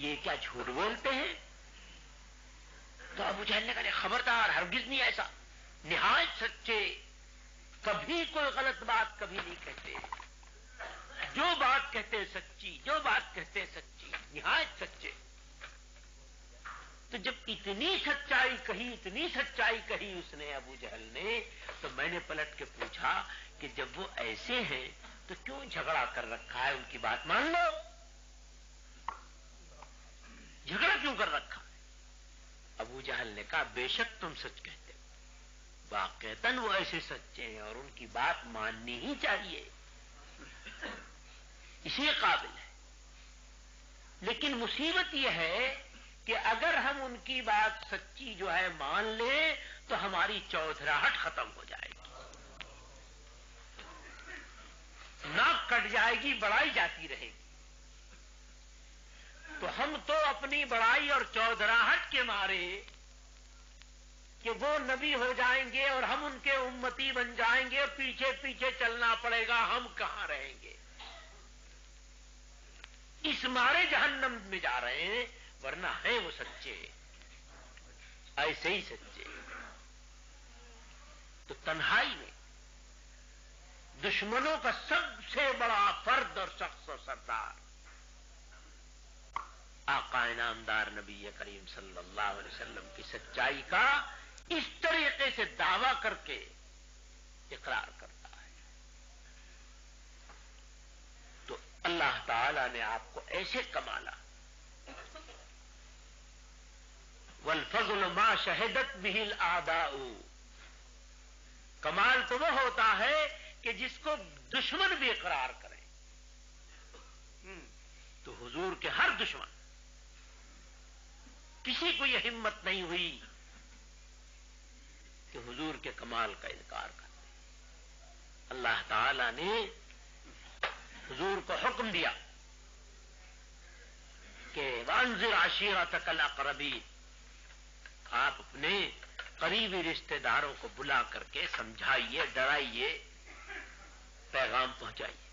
یہ کیا جھوٹ بولتے ہیں؟ تو ابو جہل نے کہا خبردار، ہرگز نہیں ایسا، نہایت سچے، کبھی کوئی غلط بات کبھی نہیں کہتے، جو بات کہتے سچی، جو بات کہتے سچی، نہایت سچے. تو جب اتنی سچائی کہی، اتنی سچائی کہی اس نے، ابو جہل نے، تو میں نے پلٹ کے پوچھا کہ جب وہ ایسے ہیں تو کیوں جھگڑا کر رکھا ہے؟ ان کی بات مان لو، جھگڑا کیوں کر رکھا؟ ابو جہل نے کہا بے شک تم سچ کہتے ہو، واقعتاً وہ ایسے سچے ہیں اور ان کی بات ماننی ہی چاہیے، اسی قابل ہے. لیکن مصیبت یہ ہے کہ اگر ہم ان کی بات سچی جو ہے مان لیں تو ہماری چودھراہٹ ختم ہو جائے گی، ناک کٹ جائے گی، بڑائی جاتی رہے گی. تو ہم تو اپنی بڑائی اور چودھراہٹ کے مارے کہ وہ نبی ہو جائیں گے اور ہم ان کے امتی بن جائیں گے، پیچھے پیچھے چلنا پڑے گا، ہم کہاں رہیں گے، اس مارے جہنم میں جا رہے ہیں. ورنہ ہیں وہ سچے، ایسے ہی سچے. تو تنہائی میں دشمنوں کا سب سے بڑا فرد اور شخص و سردار آقا انعامدار نبی کریم صلی اللہ علیہ وسلم کی سچائی کا اس طریقے سے دعویٰ کر کے اقرار کرتا ہے. تو اللہ تعالی نے آپ کو ایسے کمالا. والفضل ما شہدت به الاعداء، کمال تو وہ ہوتا ہے کہ جس کو دشمن بھی اقرار کرے. تو حضور کے ہر دشمن، کسی کو یہ ہمت نہیں ہوئی کہ حضور کے کمال کا انکار کرے. اللہ تعالی نے حضور کو حکم دیا کہ وانذر عشیرتک الاقربین، آپ اپنے قریبی رشتہ داروں کو بلا کر کے سمجھائیے، ڈرائیے، پیغام پہنچائیے۔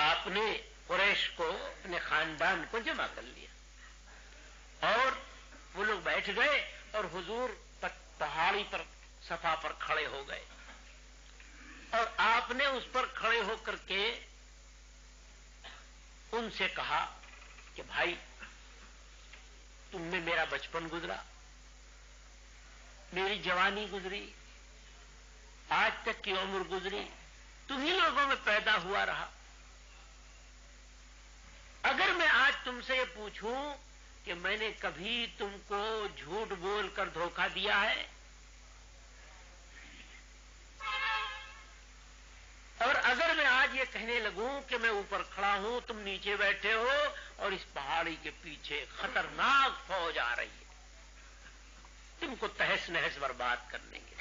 آپ نے قریش کو، اپنے خاندان کو جمع کر لیا اور وہ لوگ بیٹھ گئے اور حضور پہاڑی پر صفا پر کھڑے ہو گئے اور آپ نے اس پر کھڑے ہو کر کے ان سے کہا کہ بھائی، تم نے میرا بچپن گزرا، میری جوانی گزری، آج تک کی عمر گزری، تمہیں لوگوں میں پیدا ہوا رہا۔ اگر میں آج تم سے یہ پوچھوں کہ میں نے کبھی تم کو جھوٹ بول کر دھوکہ دیا ہے، اور اگر میں آج یہ کہنے لگوں کہ میں اوپر کھڑا ہوں، تم نیچے بیٹھے ہو اور اس پہاڑی کے پیچھے خطرناک فوج آ رہی ہے تم کو تہس نہس برباد کرنے کے،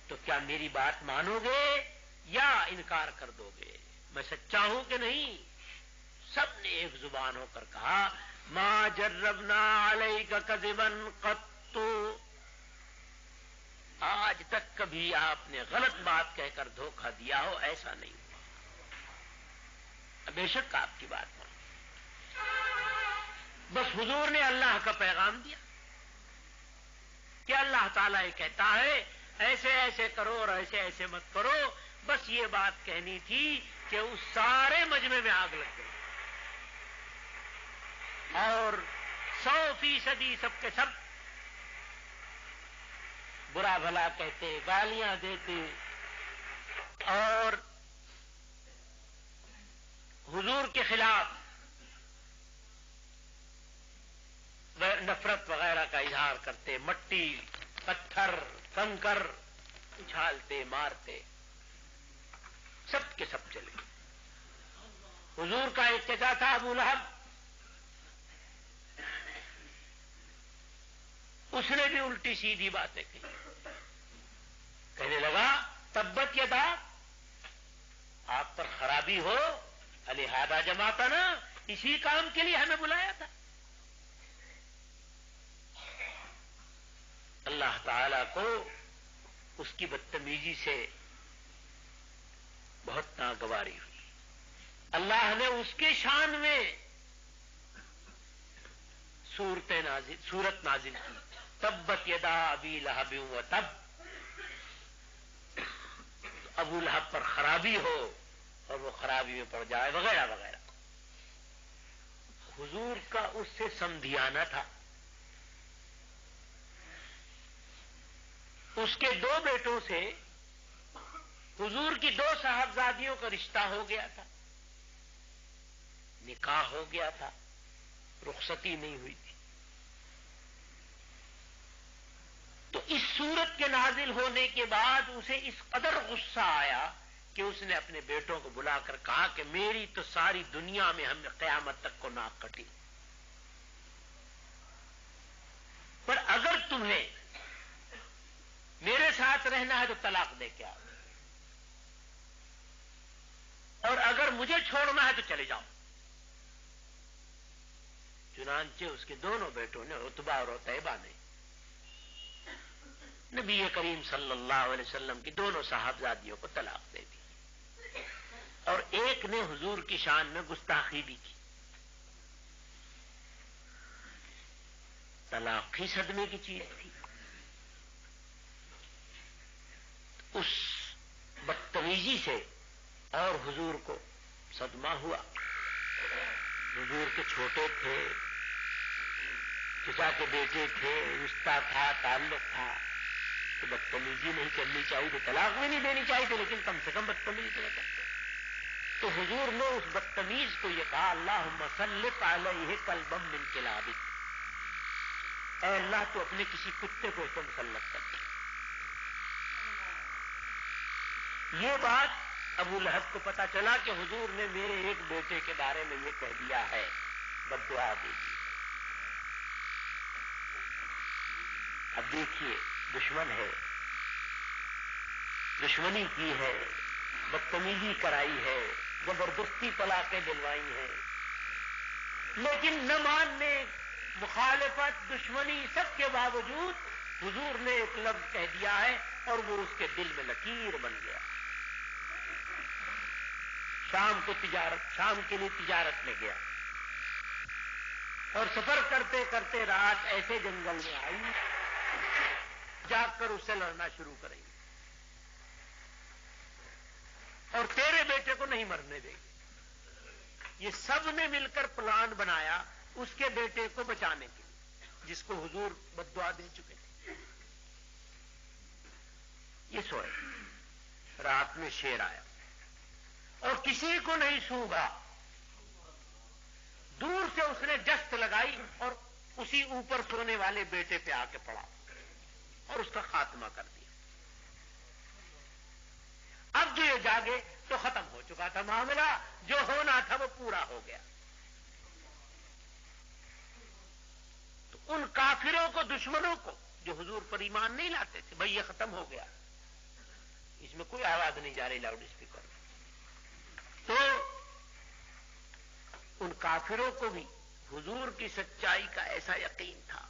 تو کیا میری بات مانو گے یا انکار کر دو گے؟ میں سچا ہوں کہ نہیں؟ سب نے ایک زبان ہو کر کہا ما جربنا علیک کذبا قط، آج تک کبھی آپ نے غلط بات کہہ کر دھوکہ دیا ہو ایسا نہیں ہوا، بے شک آپ کی بات مانو۔ بس حضور نے اللہ کا پیغام دیا کہ اللہ تعالیٰ یہ کہتا ہے ایسے ایسے کرو اور ایسے ایسے مت کرو، بس یہ بات کہنی تھی کہ اس سارے مجمع میں آگ لگ گئی اور 100% سب کے سب برا بھلا کہتے، گالیاں دیتے اور حضور کے خلاف نفرت وغیرہ کا اظہار کرتے، مٹی، پتھر، کنکر اچھالتے، مارتے، سب کے سب چلے۔ حضور کا ایک چچا تھا ابو لہب، اس نے بھی الٹی سیدھی باتیں کی، کہنے لگا تبت یدا، آپ پر خرابی ہو، لہذا جماعتا نا، اسی کام کے لیے ہمیں بلایا تھا۔ اللہ تعالی کو اس کی بدتمیزی سے بہت ناگواری ہوئی، اللہ نے اس کے شان میں سورت نازل کی، تبت یدا ابی لہب وتب، ابو لہب پر خرابی ہو اور وہ خرابی میں پڑ جائے، وغیرہ وغیرہ۔ حضور کا اس سے سمدھیانہ تھا، اس کے 2 بیٹوں سے حضور کی 2 صاحبزادیوں کا رشتہ ہو گیا تھا، نکاح ہو گیا تھا، رخصتی نہیں ہوئی تھی۔ تو اس صورت کے نازل ہونے کے بعد اسے اس قدر غصہ آیا کہ اس نے اپنے بیٹوں کو بلا کر کہا کہ میری تو ساری دنیا میں ہم قیامت تک کو ناک کٹی، پر اگر تمہیں میرے ساتھ رہنا ہے تو طلاق دے کے آؤ، اور اگر مجھے چھوڑنا ہے تو چلے جاؤ۔ چنانچہ اس کے دونوں بیٹوں نے، عتبہ اور عتیبہ نے، نبی کریم صلی اللہ علیہ وسلم کی دونوں صاحبزادیوں کو طلاق دے دی، اور ایک نے حضور کی شان میں گستاخی بھی کی۔ طلاق ہی صدمے کی چیز تھی، اس بدتمیزی سے اور حضور کو صدمہ ہوا۔ حضور کے چھوٹے تھے، چچا کے بیٹے تھے، رشتہ تھا، تعلق تھا، تو بدتمیزی نہیں کرنی چاہیے تھی، طلاق بھی نہیں دینی چاہیے تھی، لیکن کم سے کم بدتمیزی تو نہ کرتے۔ تو حضور نے اس بدتمیز کو یہ کہا اللہم سلط علیہ کلبا من کلابک، اے اللہ تو اپنے کسی کتے کو اس پر مسلط کر دے۔ یہ بات ابو لہب کو پتا چلا کہ حضور نے میرے ایک بیٹے کے بارے میں یہ کہہ دیا ہے، بد دعا دے دی۔ اب دیکھیے، دشمن ہے، دشمنی کی ہے، بدتمیزی کرائی ہے، زبردستی طلاقیں دلوائی ہیں، لیکن نہ ماننے، مخالفت، دشمنی، سب کے باوجود حضور نے ایک لفظ کہہ دیا ہے اور وہ اس کے دل میں لکیر بن گیا۔ شام کے لیے تجارت میں گیا اور سفر کرتے کرتے رات ایسے جنگل میں آئی، جاگ کر اس سے لڑنا شروع کریں گے اور تیرے بیٹے کو نہیں مرنے دیں گے۔ یہ سب نے مل کر پلان بنایا اس کے بیٹے کو بچانے کے لیے، جس کو حضور بد دعا دے چکے تھے۔ یہ سوئے، رات میں شیر آیا اور کسی کو نہیں سونگا، دور سے اس نے جست لگائی اور اسی اوپر سونے والے بیٹے پہ آ کے پڑا اور اس کا خاتمہ کر دیا۔ اب جو یہ جاگے تو ختم ہو چکا تھا معاملہ، جو ہونا تھا وہ پورا ہو گیا۔ تو ان کافروں کو، دشمنوں کو جو حضور پر ایمان نہیں لاتے تھے، بھئی یہ ختم ہو گیا، اس میں کوئی آواز نہیں جا رہی لاؤڈ اسپیکر میں، تو ان کافروں کو بھی حضور کی سچائی کا ایسا یقین تھا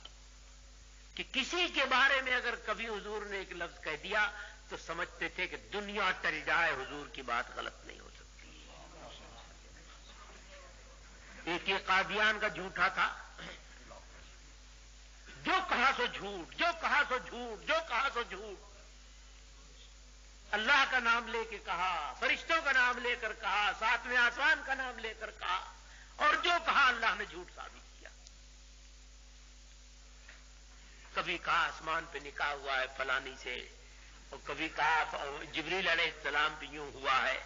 کہ کسی کے بارے میں اگر کبھی حضور نے ایک لفظ کہہ دیا تو سمجھتے تھے کہ دنیا ٹل جائے، حضور کی بات غلط نہیں ہو سکتی۔ ایک یہ قادیان کا جھوٹا تھا، جو کہا سو جھوٹ، جو کہا سو جھوٹ، جو کہا سو جھوٹ، اللہ کا نام لے کے کہا، فرشتوں کا نام لے کر کہا، ساتویں آسمان کا نام لے کر کہا، اور جو کہا اللہ نے جھوٹ ثابت کیا۔ کبھی کہا آسمان پہ نکاح ہوا ہے فلانی سے، اور کبھی کہا جبریل علیہ السلام پہ یوں ہوا ہے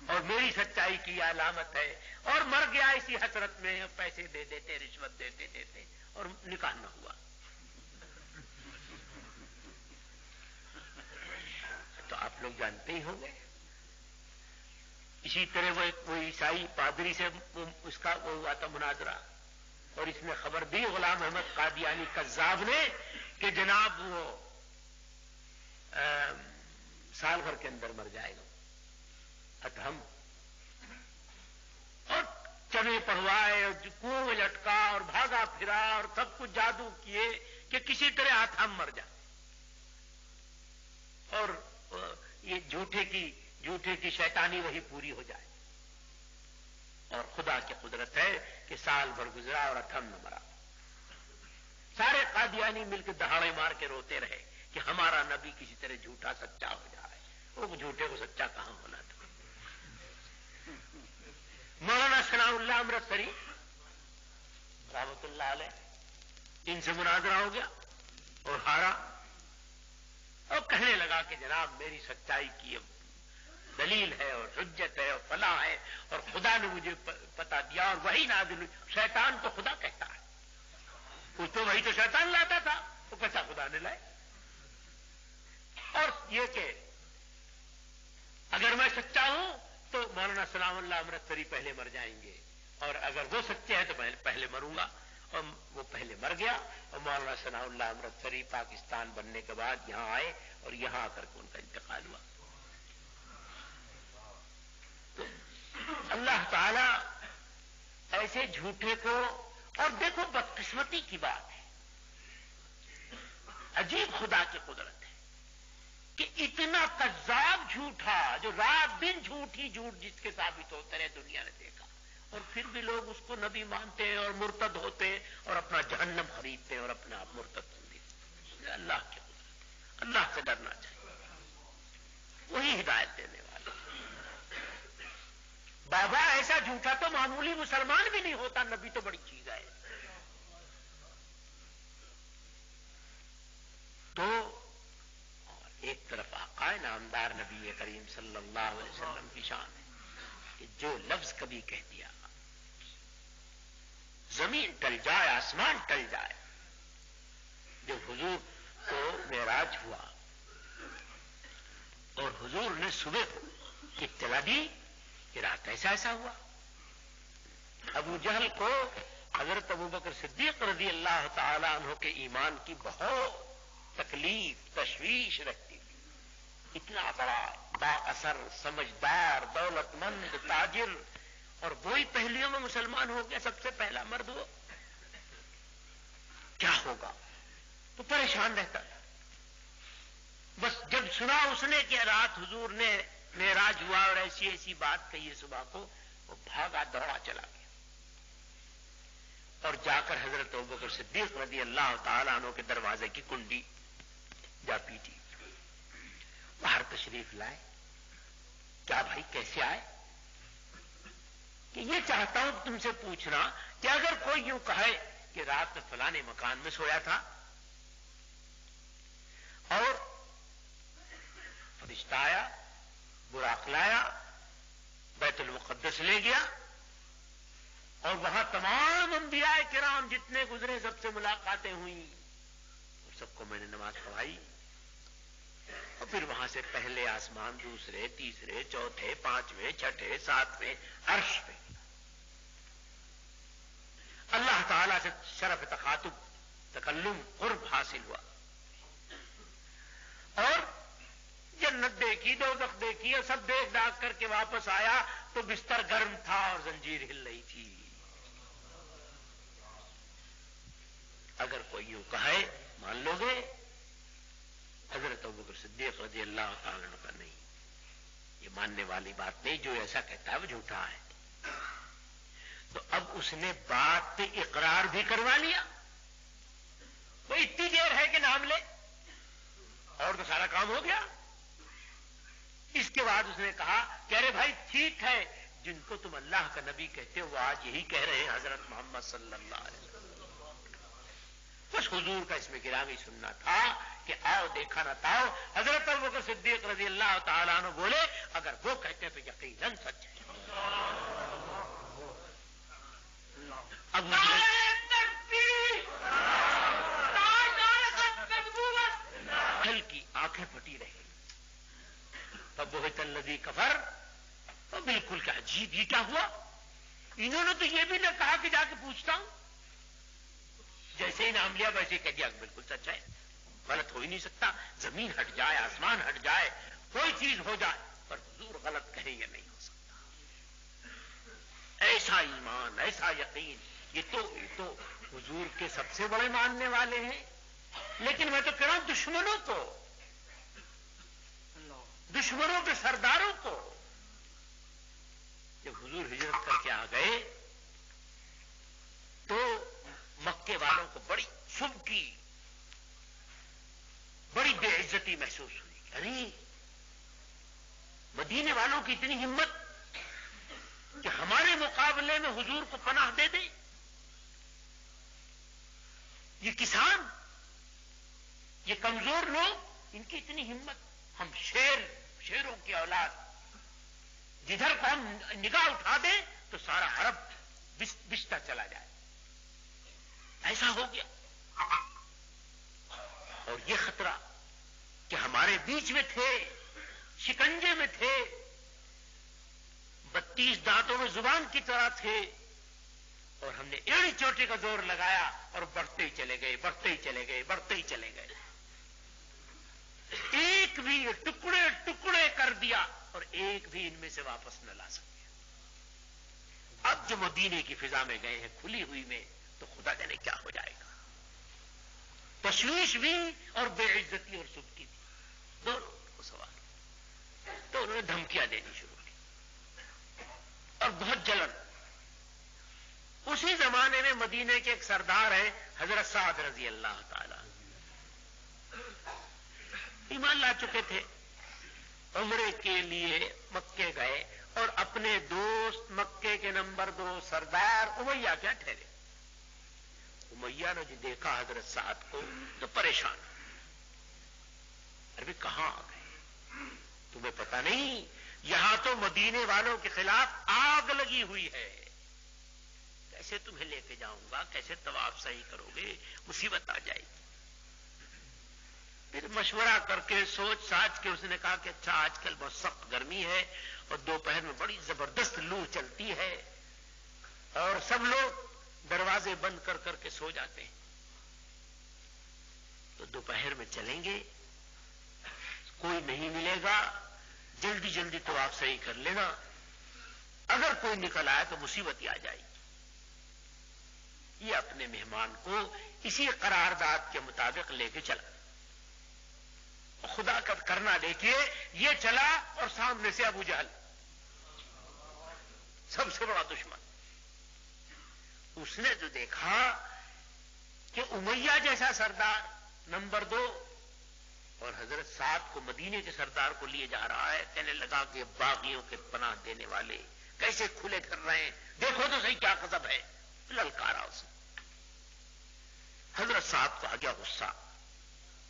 اور میری سچائی کی علامت ہے، اور مر گیا اسی حسرت میں، پیسے دے دیتے، رشوت دیتے دیتے، اور نکاح نہ ہوا۔ تو آپ لوگ جانتے ہی ہوں گے، اسی طرح وہ عیسائی پادری سے اس کا وہ ہوا تھا مناظرہ، اور اس میں خبر دی غلام احمد قادیانی کذاب نے کہ جناب وہ سال بھر کے اندر مر جائے گا، اتہم، اور چنے پڑھوائے اور کنویں میں لٹکا اور بھاگا پھرا اور سب کچھ جادو کیے کہ کسی طرح اتہم مر جائے، اور یہ جھوٹے کی شیطانی وہی پوری ہو جائے، اور خدا کی قدرت ہے کہ سال بھر گزرا اور اتھم نہ مرا۔ سارے قادیانی مل کے دہاڑے مار کے روتے رہے کہ ہمارا نبی کسی طرح جھوٹا سچا ہو جا رہا ہے۔ وہ جھوٹے کو سچا کہاں ہونا تھا۔ مولانا ثناء اللہ امرتسری رحمت اللہ علیہ، ان سے مناظرہ ہو گیا اور ہارا، اور کہنے لگا کہ جناب میری سچائی کی دلیل ہے اور حجت ہے اور فلاح ہے، اور خدا نے مجھے پتا دیا اور وہی نازل ہوئی۔ شیطان کو خدا کہتا ہے، کچھ تو وہی تو شیطان لاتا تھا، وہ کیسا خدا نے لائے؟ اور یہ کہ اگر میں سچا ہوں تو مولانا سلام اللہ امرتسری پہلے مر جائیں گے، اور اگر وہ سچے ہیں تو میں پہلے مروں گا، اور وہ پہلے مر گیا، اور مولانا ثناء اللہ امرتسری پاکستان بننے کے بعد یہاں آئے اور یہاں آ کر کے ان کا انتقال ہوا۔ تو اللہ تعالی ایسے جھوٹے کو، اور دیکھو بدقسمتی کی بات ہے، عجیب خدا کی قدرت ہے کہ اتنا کذاب جھوٹا جو رات دن جھوٹ ہی جھوٹ جس کے ثابت ہوتے رہے دنیا نے دیکھا، اور پھر بھی لوگ اس کو نبی مانتے ہیں اور مرتد ہوتے ہیں اور اپنا جہنم خریدتے ہیں اور اپنے آپ مرتد ہوتے ہیں۔ اللہ کی قدرت، اللہ سے ڈرنا چاہیے، وہی ہدایت دینے والا۔ بابا ایسا جھوٹا تو معمولی مسلمان بھی نہیں ہوتا، نبی تو بڑی چیز ہے۔ تو ایک طرف آقا نامدار نبی کریم صلی اللہ علیہ وسلم کی شان ہے کہ جو لفظ کبھی کہہ دیا، زمین ٹل جائے، آسمان ٹل جائے۔ جب حضور کو معراج ہوا اور حضور نے صبح کو اطلاع دی کہ رات ایسا ایسا ہوا، ابو جہل کو حضرت ابوبکر صدیق رضی اللہ تعالی عنہ کے ایمان کی بہت تکلیف، تشویش رہتی تھی۔ اتنا بڑا با اثر، سمجھدار، دولت مند، تاجر، اور وہی پہلیوں میں مسلمان ہو گیا، سب سے پہلا مرد وہ، کیا ہوگا؟ تو پریشان رہتا تھا۔ بس جب سنا اس نے کہ رات حضور نے معراج ہوا اور ایسی ایسی بات کہی ہے صبح کو، وہ بھاگا دوڑا چلا گیا اور جا کر حضرت ابوبکر صدیق رضی اللہ تعالیٰ عنہ کے دروازے کی کنڈی جا پیٹی، باہر تشریف لائے۔ کیا بھائی کیسے آئے؟ کہ یہ چاہتا ہوں تم سے پوچھنا کہ اگر کوئی یوں کہے کہ رات میں فلانے مکان میں سویا تھا اور فرشتہ آیا، براق لایا، بیت المقدس لے گیا اور وہاں تمام انبیاء کرام جتنے گزرے سب سے ملاقاتیں ہوئیں اور سب کو میں نے نماز پڑھائی، اور پھر وہاں سے پہلے آسمان، دوسرے، تیسرے، چوتھے، پانچویں، چھٹے، ساتویں، عرش پہ اللہ تعالیٰ سے شرف تخاطب، تکلم، قرب حاصل ہوا، اور جنت دیکھی، دوزخ دیکھی، اور سب دیکھ داکھ کر کے واپس آیا تو بستر گرم تھا اور زنجیر ہل رہی تھی۔ اگر کوئی یوں کہے مان لو گے؟ حضرت ابوبکر صدیق رضی اللہ تعالیٰ عنہ کا نہیں، یہ ماننے والی بات نہیں، جو ایسا کہتا ہے وہ جھوٹا ہے۔ تو اب اس نے بات پہ اقرار بھی کروا لیا، وہ اتنی دیر ہے کہ نام لے، اور تو سارا کام ہو گیا۔ اس کے بعد اس نے کہا کہ ارے بھائی ٹھیک ہے، جن کو تم اللہ کا نبی کہتے ہو وہ آج یہی کہہ رہے ہیں حضرت محمد صلی اللہ علیہ وسلم۔ بس حضور کا اس میں گرامی سننا تھا کہ آؤ دیکھا نہ تاؤ۔ حضرت ابوبکر صدیق رضی اللہ تعالیٰ عنہ بولے اگر وہ کہتے ہیں تو یقیناً سچ ہے۔ اب دل کی آنکھیں پھٹی رہی، فبہت الذی کفر، تو بالکل کیا عجیب، یہ کیا ہوا؟ انہوں نے تو یہ بھی نہ کہا کہ جا کے پوچھتا ہوں، جیسے ہی نام لیا ویسے ہی کہہ دیا بالکل سچ ہے، غلط ہو ہی نہیں سکتا، زمین ہٹ جائے، آسمان ہٹ جائے، کوئی چیز ہو جائے، پر حضور غلط کہیں یا نہیں ہو سکتا۔ ایسا ایمان، ایسا یقین، یہ تو حضور کے سب سے بڑے ماننے والے ہیں۔ لیکن میں تو کہہ رہا ہوں دشمنوں کے سرداروں کو، جب حضور ہجرت کر کے آ گئے تو مکے والوں کو بڑی سبکی، بڑی بے عزتی محسوس ہوئی۔ ارے مدینے والوں کی اتنی ہمت کہ ہمارے مقابلے میں حضور کو پناہ دے دیں، یہ کسان، یہ کمزور لوگ، ان کی اتنی ہمت، ہم شیروں کی اولاد، جدھر کو ہم نگاہ اٹھا دیں تو سارا عرب بچتا چلا جائے، ایسا ہو گیا۔ اور یہ خطرہ کہ ہمارے بیچ میں تھے، شکنجے میں تھے، 32 دانتوں میں زبان کی طرح تھے، اور ہم نے ایڑی چوٹی کا زور لگایا اور بڑھتے ہی چلے گئے، بڑھتے ہی چلے گئے، بڑھتے ہی چلے گئے، ایک بھی ٹکڑے ٹکڑے کر دیا اور ایک بھی ان میں سے واپس نہ لا سکے۔ اب جو مدینے کی فضا میں گئے ہیں کھلی ہوئی میں، تو خدا جانے کیا ہو جائے گا۔ تشویش بھی اور بے عزتی اور سبکی بھی، دونوں کو سوال۔ تو انہوں نے دھمکیاں دینی شروع کی اور بہت جلن۔ اسی زمانے میں مدینے کے ایک سردار ہیں حضرت سعد رضی اللہ تعالی، ایمان لا چکے تھے، عمرے کے لیے مکے گئے اور اپنے دوست مکے کے نمبر 2 سردار امیہ کیا ٹھہرے۔ امیہ نے جو دیکھا حضرت سعد کو تو پریشان، ارے کہاں آ گئے؟ تمہیں پتہ نہیں یہاں تو مدینے والوں کے خلاف آگ لگی ہوئی ہے، کیسے تمہیں لے کے جاؤں گا، کیسے طواف صحیح کرو گے، مصیبت آ جائے گی۔ پھر مشورہ کر کے سوچ ساچ کے اس نے کہا کہ اچھا آج کل بہت سخت گرمی ہے اور دوپہر میں بڑی زبردست لو چلتی ہے اور سب لوگ دروازے بند کر کر کے سو جاتے ہیں، تو دوپہر میں چلیں گے، کوئی نہیں ملے گا، جلدی جلدی تو آپ صحیح کر لینا، اگر کوئی نکل آئے تو مصیبت ہی آ جائے گی۔ یہ اپنے مہمان کو اسی قرارداد کے مطابق لے کے چلا۔ خدا کا کرنا دیکھیے، یہ چلا اور سامنے سے ابو جہل، سب سے بڑا دشمن۔ اس نے جو دیکھا کہ امیہ جیسا سردار نمبر 2 اور حضرت سعد کو مدینے کے سردار کو لیے جا رہا ہے، کہنے لگا کہ باغیوں کے پناہ دینے والے کیسے کھلے کر رہے ہیں، دیکھو تو صحیح کیا غضب ہے، للکارا اسے۔ حضرت صاحب کو آ گیا غصہ،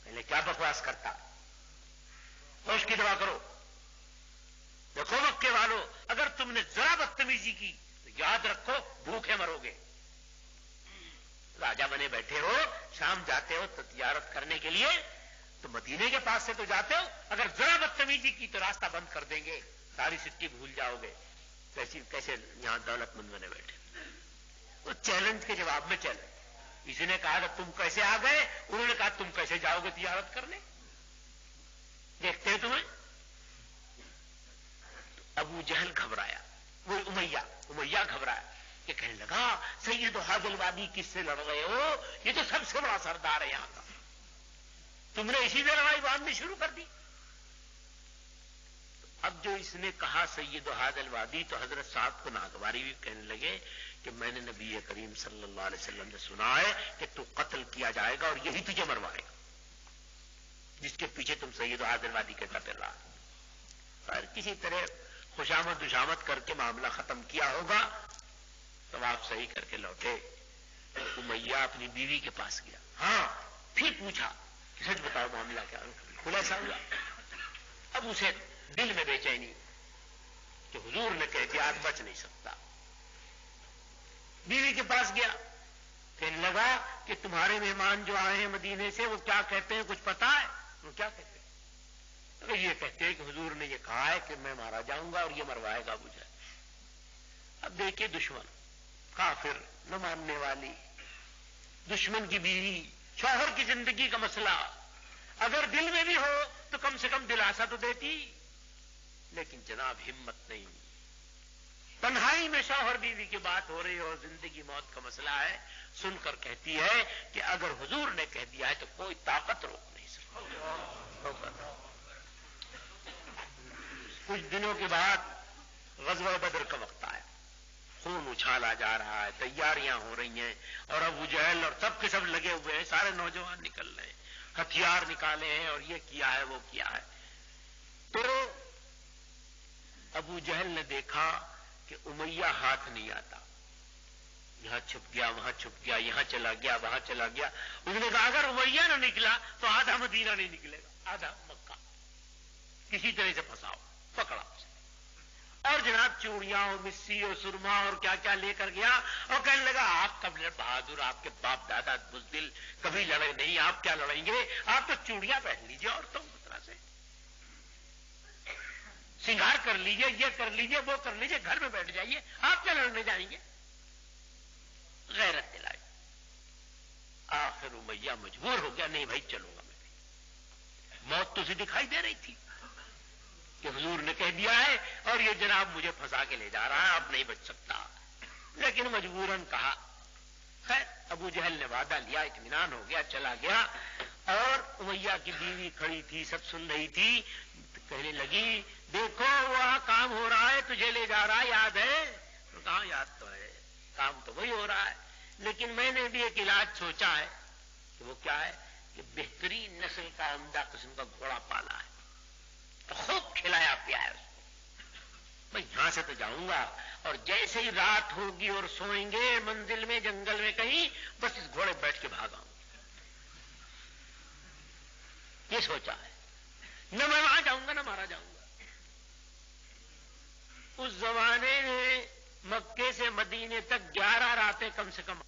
پہلے کیا بکواس کرتا، ہوش کی دعا کرو۔ دیکھو مکے والو، اگر تم نے ذرا بدتمیزی کی تو یاد رکھو بھوکے مرو گے۔ راجا بنے بیٹھے ہو، شام جاتے ہو تو تجارت کرنے کے لیے، تو مدینے کے پاس سے تو جاتے ہو، اگر ذرا بدتمیزی کی تو راستہ بند کر دیں گے، ساری سٹی بھول جاؤ گے۔ کیسے یہاں دولت مند بنے بیٹھے۔ وہ چیلنج کے جواب میں چلے، کسی نے کہا کہ تم کیسے آ گئے، انہوں نے کہا تم کیسے جاؤ گے تجارت کرنے، دیکھتے ہیں تمہیں۔ ابو جہل گھبرایا، وہ امیہ گھبرایا کہ کہنے لگا سید حاضل وادی کس سے لڑ رہے ہو، یہ تو سب سے بڑا سردار ہے یہاں کا، تم نے اسی سے لڑائی باندھنی شروع کر دی۔ اب جو اس نے کہا سید حاضل وادی، تو حضرت صاحب کو ناگواری بھی کہنے لگے کہ میں نے نبی کریم صلی اللہ علیہ وسلم سے سنا ہے کہ تو قتل کیا جائے گا اور یہی تجھے مروائے گا، جس کے پیچھے تم سید حاضل وادی کہتا پھر رہا۔ اور کسی طرح خوشامد دشامت کر کے معاملہ ختم کیا ہوگا، تب آپ صحیح کر کے لوٹے۔ امیہ اپنی بیوی کے پاس گیا، ہاں پھر پوچھا کہ سچ بتاؤ معاملہ کیا، بالکل ایسا ہوا۔ اب اسے دل میں بے چینی کہ حضور نے کہہ دیا آج بچ نہیں سکتا۔ بیوی کے پاس گیا، کہنے لگا کہ تمہارے مہمان جو آئے ہیں مدینے سے وہ کیا کہتے ہیں، کچھ پتا ہے؟ وہ کیا کہتے ہیں؟ یہ کہتے ہیں کہ حضور نے یہ کہا ہے کہ میں مارا جاؤں گا اور یہ مروائے گا مجھے۔ اب دیکھیے دشمن، کافر، نہ ماننے والی، دشمن کی بیوی، شوہر کی زندگی کا مسئلہ، اگر دل میں بھی ہو تو کم سے کم دلاسا تو دیتی، لیکن جناب ہمت نہیں۔ تنہائی میں شوہر بیوی کی بات ہو رہی ہو، زندگی موت کا مسئلہ ہے، سن کر کہتی ہے کہ اگر حضور نے کہہ دیا ہے تو کوئی طاقت روک نہیں سکتی۔ کچھ دنوں کے بعد غزوہ بدر کا وقت آیا، خون اچھالا جا رہا ہے، تیاریاں ہو رہی ہیں، اور ابو جہل اور سب کے سب لگے ہوئے ہیں، سارے نوجوان نکل رہے ہیں، ہتھیار نکالے ہیں اور یہ کیا ہے وہ کیا ہے۔ تو ابو جہل نے دیکھا کہ امیہ ہاتھ نہیں آتا، یہاں چھپ گیا وہاں چھپ گیا، یہاں چلا گیا وہاں چلا گیا۔ اس نے کہا اگر امیہ نہ نکلا تو آدھا مدینہ نہیں نکلے گا، آدھا مکہ، کسی طرح سے پھنساؤ، پکڑا اسے۔ اور جناب چوڑیاں اور مسی اور سرما اور کیا کیا لے کر گیا، اور کہنے لگا آپ کب بہادر، آپ کے باپ دادا بزدل کبھی لڑے نہیں، آپ کیا لڑیں گے، آپ تو چوڑیاں پہن لیجیے عورتوں کی طرح سے، سنگار کر لیجیے، یہ کر لیجیے وہ کر لیجیے، گھر میں بیٹھ جائیے، آپ کیا لڑنے جائیں گے۔ غیرت دلائی، آخر امیہ مجبور ہو گیا، نہیں بھائی چلوں گا میں بھی۔ موت تو اسے دکھائی دے رہی تھی کہ حضور نے کہہ دیا ہے اور یہ جناب مجھے پھنسا کے لے جا رہا ہے، اب نہیں بچ سکتا، لیکن مجبوراً کہا۔ خیر ابو جہل نے وعدہ لیا، اطمینان ہو گیا، چلا گیا، اور امیہ کی بیوی کھڑی تھی، سب سن رہی تھی، کہنے لگی دیکھو وہاں کام ہو رہا ہے، تجھے لے جا رہا ہے، یاد ہے؟ تو کہاں یاد تو ہے، کام تو وہی ہو رہا ہے، لیکن میں نے بھی ایک علاج سوچا ہے۔ کہ وہ کیا ہے؟ کہ بہترین نسل کا عمدہ قسم کا گھوڑا پالا ہے، تو خوب کھلایا پیا ہے اس کو، میں یہاں سے تو جاؤں گا، اور جیسے ہی رات ہوگی اور سوئیں گے منزل میں جنگل میں کہیں، بس اس گھوڑے بیٹھ کے بھاگا ہوں، یہ سوچا ہے، نہ میں وہاں جاؤں گا نہ مارا جاؤں گا۔ اس زمانے میں مکے سے مدینے تک 11 راتیں کم سے کم